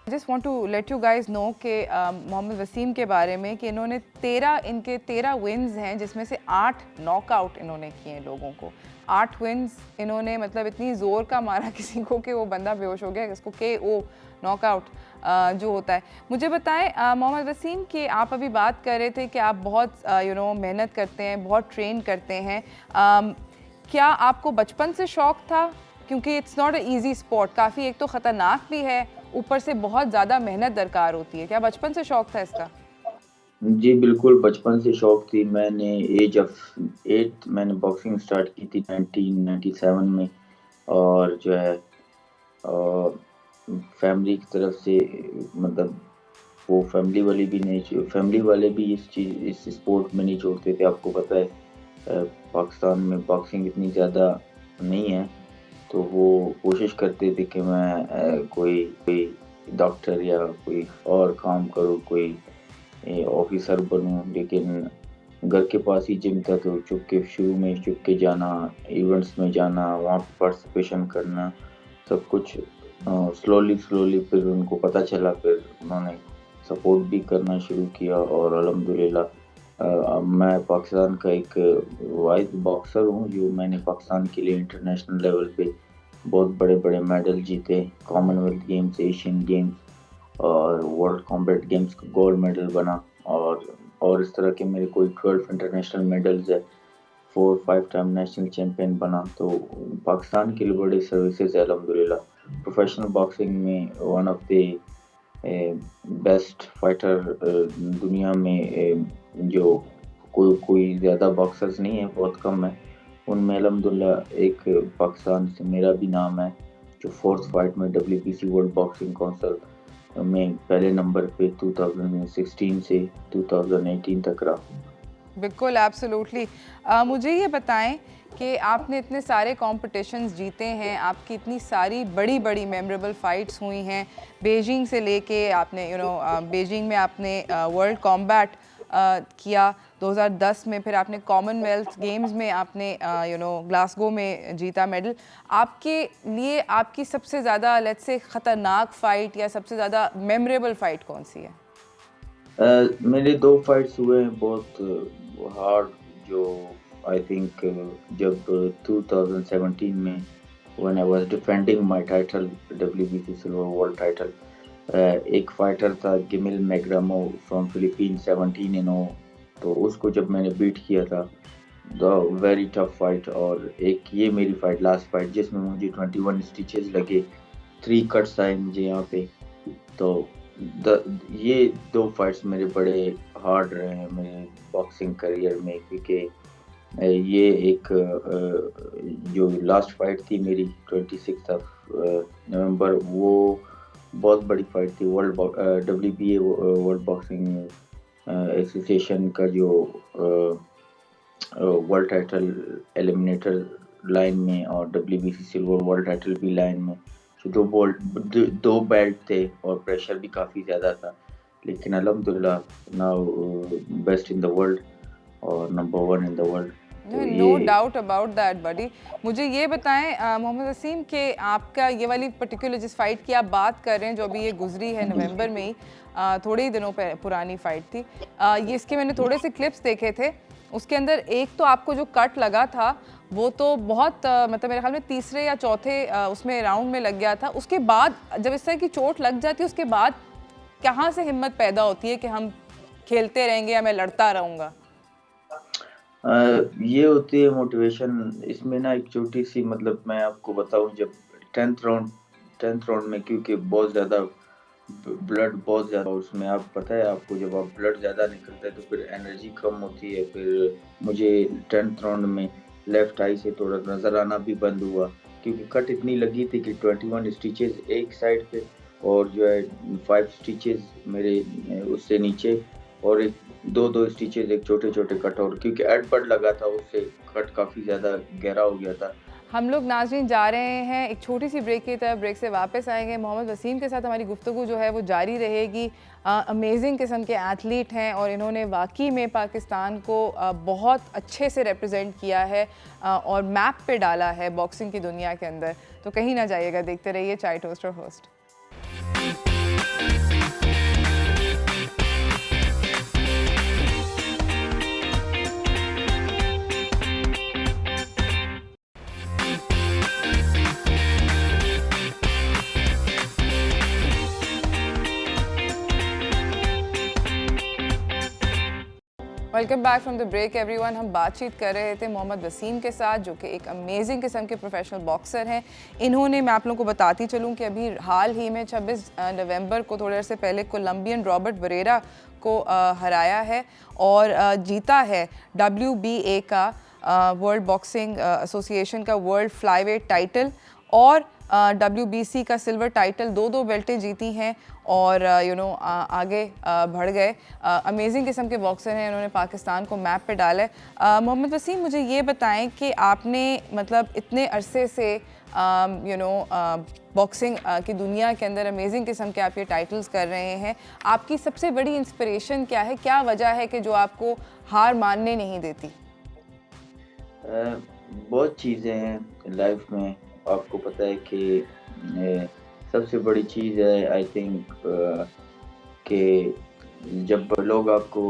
Just want to let you guys know कि मोहम्मद वसीम के बारे में कि इन्होंने 13 विन्स हैं, जिसमें से 8 नॉकआउट इन्होंने किए हैं लोगों को। 8 विन्स इन्होंने मतलब इतनी ज़ोर का मारा किसी को कि वो बंदा बेहोश हो गया, इसको KO नॉकआउट जो होता है। मुझे बताएं मोहम्मद वसीम कि आप अभी बात कर रहे थे कि आप बहुत मेहनत करते हैं, बहुत ट्रेन करते हैं। क्या आपको बचपन से शौक़ था? क्योंकि it's not a easy sport, काफ़ी एक तो ख़तरनाक भी है, ऊपर से बहुत ज़्यादा मेहनत दरकार होती है। क्या बचपन से शौक़ था इसका? जी बिल्कुल, बचपन से शौक थी। मैंने एज ऑफ 8 मैंने बॉक्सिंग स्टार्ट की थी 1997 में, और जो है फैमिली की तरफ से मतलब वो फैमिली वाले भी इस स्पोर्ट में नहीं छोड़ते थे। आपको पता है पाकिस्तान में बॉक्सिंग इतनी ज़्यादा नहीं है, तो वो कोशिश करते थे कि मैं कोई डॉक्टर या कोई और काम करूँ, कोई ऑफिसर बनूँ। लेकिन घर के पास ही जिम था, तो शुरू में चुप के जाना, इवेंट्स में जाना, वहाँ पर पार्टिसिपेशन करना, सब कुछ स्लोली फिर उनको पता चला, फिर उन्होंने सपोर्ट भी करना शुरू किया। और अल्हम्दुलिल्लाह मैं पाकिस्तान का एक वाहिद बॉक्सर हूँ जो मैंने पाकिस्तान के लिए इंटरनेशनल लेवल पे बहुत बड़े मेडल जीते। कॉमनवेल्थ गेम्स, एशियन गेम्स और वर्ल्ड कॉम्बैट गेम्स का गोल्ड मेडल बना, और इस तरह के मेरे कोई 12 इंटरनेशनल मेडल्स है, 4-5 टाइम नेशनल चैम्पियन बना। तो पाकिस्तान के लिए बड़े सर्विसेज है अल्हम्दुलिल्लाह। प्रोफेशनल बॉक्सिंग में one of the best fighter दुनिया में, जो कोई ज़्यादा बॉक्सर्स नहीं है, बहुत कम है, उनमें अल्हम्दुलिल्लाह एक पाकिस्तान से मेरा भी नाम है, जो 4th फाइट में WBC वर्ल्ड बॉक्सिंग काउंसिल में पहले नंबर पे 2016 से 2018 तक रहा। बिल्कुल, एब्सोल्युटली। मुझे ये बताएं कि आपने इतने सारे कॉम्पिटिशन्स जीते हैं, आपकी इतनी सारी बड़ी मेमोरेबल फाइट्स हुई हैं, बीजिंग से लेके आपने बीजिंग में आपने वर्ल्ड कॉम्बैट किया 2010 में, फिर आपने कॉमनवेल्थ गेम्स में आपने ग्लासगो में जीता मेडल। आपके लिए आपकी सबसे ज़्यादा लेट्स से ख़तरनाक फ़ाइट या सबसे ज़्यादा मेमोरेबल फ़ाइट कौन सी है? मेरे 2 फाइट्स हुए हैं बहुत हार्ड, जो आई थिंक जब 2017 में when I was defending my title, WBC silver world title, एक फाइटर था गिमिल मैग्रामो फ्रॉम फिलीपीन, 17-0, तो उसको जब मैंने बीट किया था, वेरी टफ फाइट। और एक ये मेरी फाइट, लास्ट फाइट, जिसमें मुझे 21 स्टिचेस लगे, 3 कट्स आए मुझे यहाँ पे। तो ये 2 फाइट्स मेरे बड़े हार्ड रहे हैं मेरे बॉक्सिंग करियर में, क्योंकि ये एक जो लास्ट फाइट थी मेरी 26 नवंबर, वो बहुत बड़ी फाइट थी। WBA वर्ल्ड बॉक्सिंग एसोसिएशन का जो वर्ल्ड टाइटल एलिमिनेटर लाइन में और WBC सिल्वर वर्ल्ड टाइटल भी लाइन में, जो 2 बेल्ट थे और प्रेशर भी काफ़ी ज़्यादा था। लेकिन अल्हम्दुलिल्लाह now best in the world और number 1 in the world. No doubt about that buddy. मुझे ये बताएं मोहम्मद वसीम कि आपका ये वाली पर्टिकुलर जिस फाइट की आप बात कर रहे हैं, जो अभी ये गुजरी है नवंबर में ही, थोड़े ही दिनों पुरानी फाइट थी, ये इसके मैंने थोड़े से क्लिप्स देखे थे। उसके अंदर एक तो आपको जो कट लगा था वो तो बहुत मतलब मेरे ख्याल में तीसरे या चौथे उसमें राउंड में लग गया था। उसके बाद जब इस तरह की चोट लग जाती है, उसके बाद कहाँ से हिम्मत पैदा होती है कि हम खेलते रहेंगे या मैं लड़ता रहूँगा? ये होती है मोटिवेशन। इसमें ना एक छोटी सी, मतलब मैं आपको बताऊं, जब 10th राउंड में, क्योंकि बहुत ज़्यादा ब्लड, बहुत ज़्यादा उसमें, आप पता है आपको, जब आप ब्लड ज़्यादा निकलता है तो फिर एनर्जी कम होती है। फिर मुझे 10th राउंड में लेफ्ट आई से थोड़ा नज़र आना भी बंद हुआ, क्योंकि कट इतनी लगी थी कि 21 स्टिचेस एक साइड पे, और जो है 5 स्टिचेस मेरे उससे नीचे, और एक दो स्टिचेस एक छोटे छोटे कट, और क्योंकि एडबर्ड लगा था उससे कट काफ़ी ज़्यादा गहरा हो गया था। हम लोग नाज़रीन जा रहे हैं एक छोटी सी ब्रेक की तरफ। ब्रेक से वापस आएंगे। मोहम्मद वसीम के साथ हमारी गुफ्तगू जो है वो जारी रहेगी। अमेजिंग किस्म के एथलीट हैं और इन्होंने वाकई में पाकिस्तान को बहुत अच्छे से रिप्रेजेंट किया है और मैप पे डाला है बॉक्सिंग की दुनिया के अंदर। तो कहीं ना जाइएगा, देखते रहिए चाय toaster host. Welcome back from the break everyone. हम बातचीत कर रहे थे मोहम्मद वसीम के साथ, जो कि एक अमेजिंग किस्म के प्रोफेशनल बॉक्सर हैं। इन्होंने, मैं आप लोगों को बताती चलूं कि अभी हाल ही में 26 नवंबर को, थोड़े से पहले, कोलंबियन रॉबर्ट बरेरा को हराया है और जीता है WBA का, वर्ल्ड बॉक्सिंग एसोसिएशन का वर्ल्ड फ्लाईवेट टाइटल, और WBC का सिल्वर टाइटल। दो बेल्टें जीती हैं और आगे बढ़ गए। अमेजिंग किस्म के बॉक्सर हैं, इन्होंने पाकिस्तान को मैप पे डाला है। मोहम्मद वसीम, मुझे ये बताएं कि आपने मतलब इतने अरसे से बॉक्सिंग की दुनिया के अंदर अमेजिंग किस्म के आप ये टाइटल्स कर रहे हैं, आपकी सबसे बड़ी इंस्पिरेशन क्या है? क्या वजह है कि जो आपको हार मानने नहीं देती? बहुत चीज़ें हैं लाइफ में। आपको पता है कि सबसे बड़ी चीज़ है, आई थिंक, कि जब लोग आपको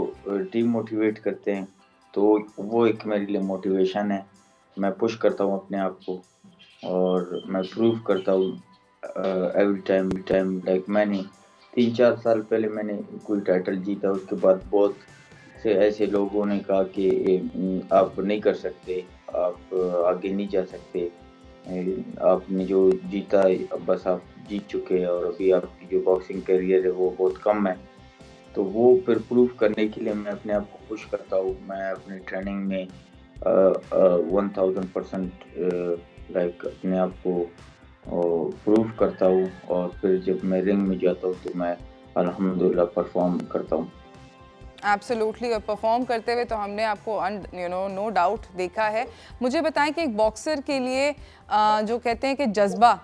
डीमोटिवेट करते हैं तो वो एक मेरे लिए मोटिवेशन है। मैं पुश करता हूँ अपने आप को और मैं प्रूव करता हूँ एवरी टाइम। लाइक मैंने 3-4 साल पहले मैंने कोई टाइटल जीता, उसके बाद बहुत से ऐसे लोगों ने कहा कि आप नहीं कर सकते, आप आगे नहीं जा सकते, आपने जो जीता अब बस आप जीत चुके हैं और अभी आपकी जो बॉक्सिंग करियर है वो बहुत कम है। तो वो फिर प्रूव करने के लिए मैं अपने आप को पुश करता हूँ। मैं अपनी ट्रेनिंग में 1000% लाइक अपने आप को प्रूव करता हूँ, और फिर जब मैं रिंग में जाता हूँ तो मैं अल्हम्दुलिल्लाह परफॉर्म करता हूँ। एब्सोल्युटली, और परफॉर्म करते हुए तो हमने आपको नो डाउट देखा है। मुझे बताएं कि एक बॉक्सर के लिए जो कहते हैं कि जज्बा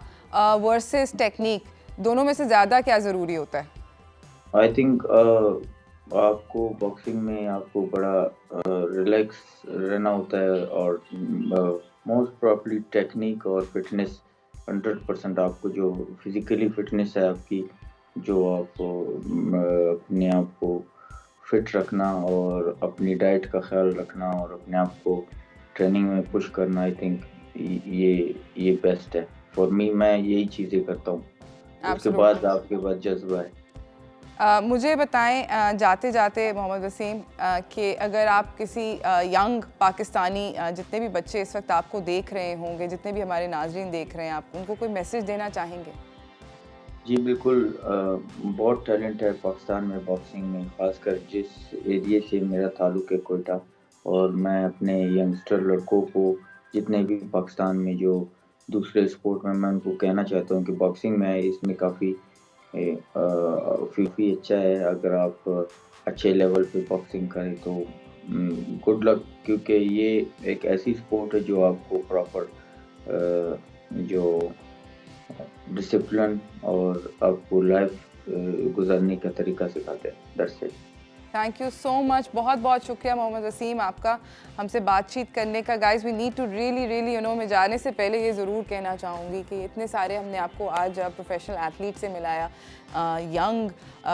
वर्सेस टेक्निक, दोनों में से ज़्यादा क्या ज़रूरी होता है? आई थिंक आपको बॉक्सिंग में आपको बड़ा रिलैक्स रहना होता है, और मोस्ट प्रॉब्ली टेक्निक और फिटनेस 100%। आपको जो फिजिकली फिटनेस है आपकी, जो आपको अपने आप को फिट रखना और अपनी डाइट का ख्याल रखना और अपने आप को ट्रेनिंग में पुश करना, आई थिंक ये बेस्ट है फॉर मी। मैं यही चीज़ें करता हूँ। उसके बाद आपके पास जज्बा है। मुझे बताएं जाते जाते मोहम्मद वसीम कि अगर आप किसी यंग पाकिस्तानी, जितने भी बच्चे इस वक्त आपको देख रहे होंगे, जितने भी हमारे नाजरीन देख रहे हैं, आप उनको कोई मैसेज देना चाहेंगे? जी बिल्कुल, बहुत टैलेंट है पाकिस्तान में बॉक्सिंग में, ख़ासकर जिस एरिया से मेरा ताल्लुक़ है, कोयटा। और मैं अपने यंगस्टर लड़कों को, जितने भी पाकिस्तान में जो दूसरे स्पोर्ट में, मैं उनको कहना चाहता हूँ कि बॉक्सिंग में इसमें काफ़ी अच्छा है। अगर आप अच्छे लेवल पे बॉक्सिंग करें तो गुड लक, क्योंकि ये एक ऐसी स्पोर्ट है जो आपको प्रॉपर जो डिसिप्लिन और आपको लाइफ गुजारने का तरीका सिखाते हैं। That's it. Thank you so much, बहुत बहुत शुक्रिया मोहम्मद वसीम आपका हमसे बातचीत करने का। Guys we need to really मैं जाने से पहले ये ज़रूर कहना चाहूँगी कि इतने सारे हमने आपको आज प्रोफेशनल एथलीट से मिलाया। Young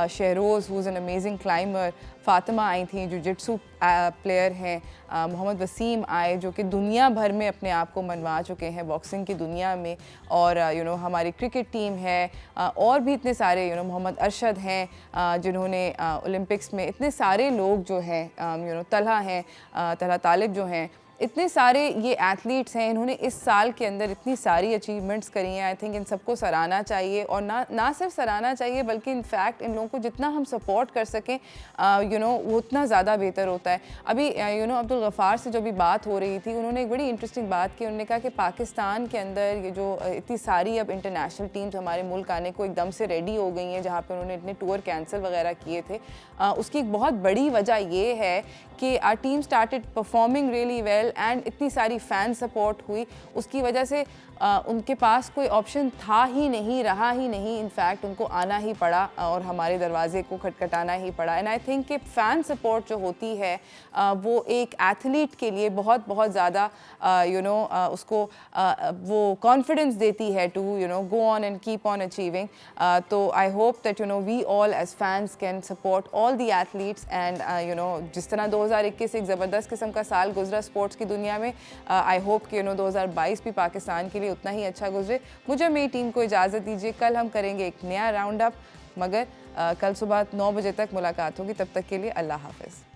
Shahroz who is an amazing climber, Fatima आई थी जिजिट्सू प्लेयर हैं मोहम्मद वसीम आए, जो कि दुनिया भर में अपने आप को मनवा चुके हैं बॉक्सिंग की दुनिया में। और हमारी क्रिकेट टीम है, और भी इतने सारे मोहम्मद अरशद हैं जिन्होंने ओलंपिक्स में, इतने सारे लोग जो हैं तलहा हैं, तलहा तालिब जो हैं, इतने सारे ये एथलीट्स हैं, इन्होंने इस साल के अंदर इतनी सारी अचीवमेंट्स करी हैं। आई थिंक इन सबको सराहना चाहिए, और ना सिर्फ सराहना चाहिए बल्कि इनफैक्ट इन लोगों को जितना हम सपोर्ट कर सकें वो उतना ज़्यादा बेहतर होता है। अभी अब्दुल गफ़ार से जो भी बात हो रही थी, उन्होंने एक बड़ी इंटरेस्टिंग बात की। उन्होंने कहा कि पाकिस्तान के अंदर ये जो इतनी सारी अब इंटरनेशनल टीम्स हमारे मुल्क आने को एकदम से रेडी हो गई हैं, जहाँ पर उन्होंने इतने टूर कैंसिल वगैरह किए थे, उसकी एक बहुत बड़ी वजह ये है कि our team started performing really well and इतनी सारी फ़ैन सपोर्ट हुई, उसकी वजह से उनके पास कोई ऑप्शन था ही नहीं, रहा ही नहीं, इनफैक्ट उनको आना ही पड़ा और हमारे दरवाजे को खटखटाना ही पड़ा। एंड आई थिंक कि फ़ैन सपोर्ट जो होती है वो एक एथलीट के लिए बहुत बहुत ज़्यादा उसको वो कॉन्फिडेंस देती है to go on and keep on achieving. तो I hope that we all as fans can support all the athletes and जिस तरह 2021 एक ज़बरदस्त किस्म का साल गुजरा स्पोर्ट्स की दुनिया में, आई होप कि 2022 भी पाकिस्तान के लिए उतना ही अच्छा गुजरे। मुझे मेरी टीम को इजाज़त दीजिए, कल हम करेंगे एक नया राउंड अप, मगर कल सुबह 9 बजे तक मुलाकात होगी। तब तक के लिए अल्लाह हाफ़िज़।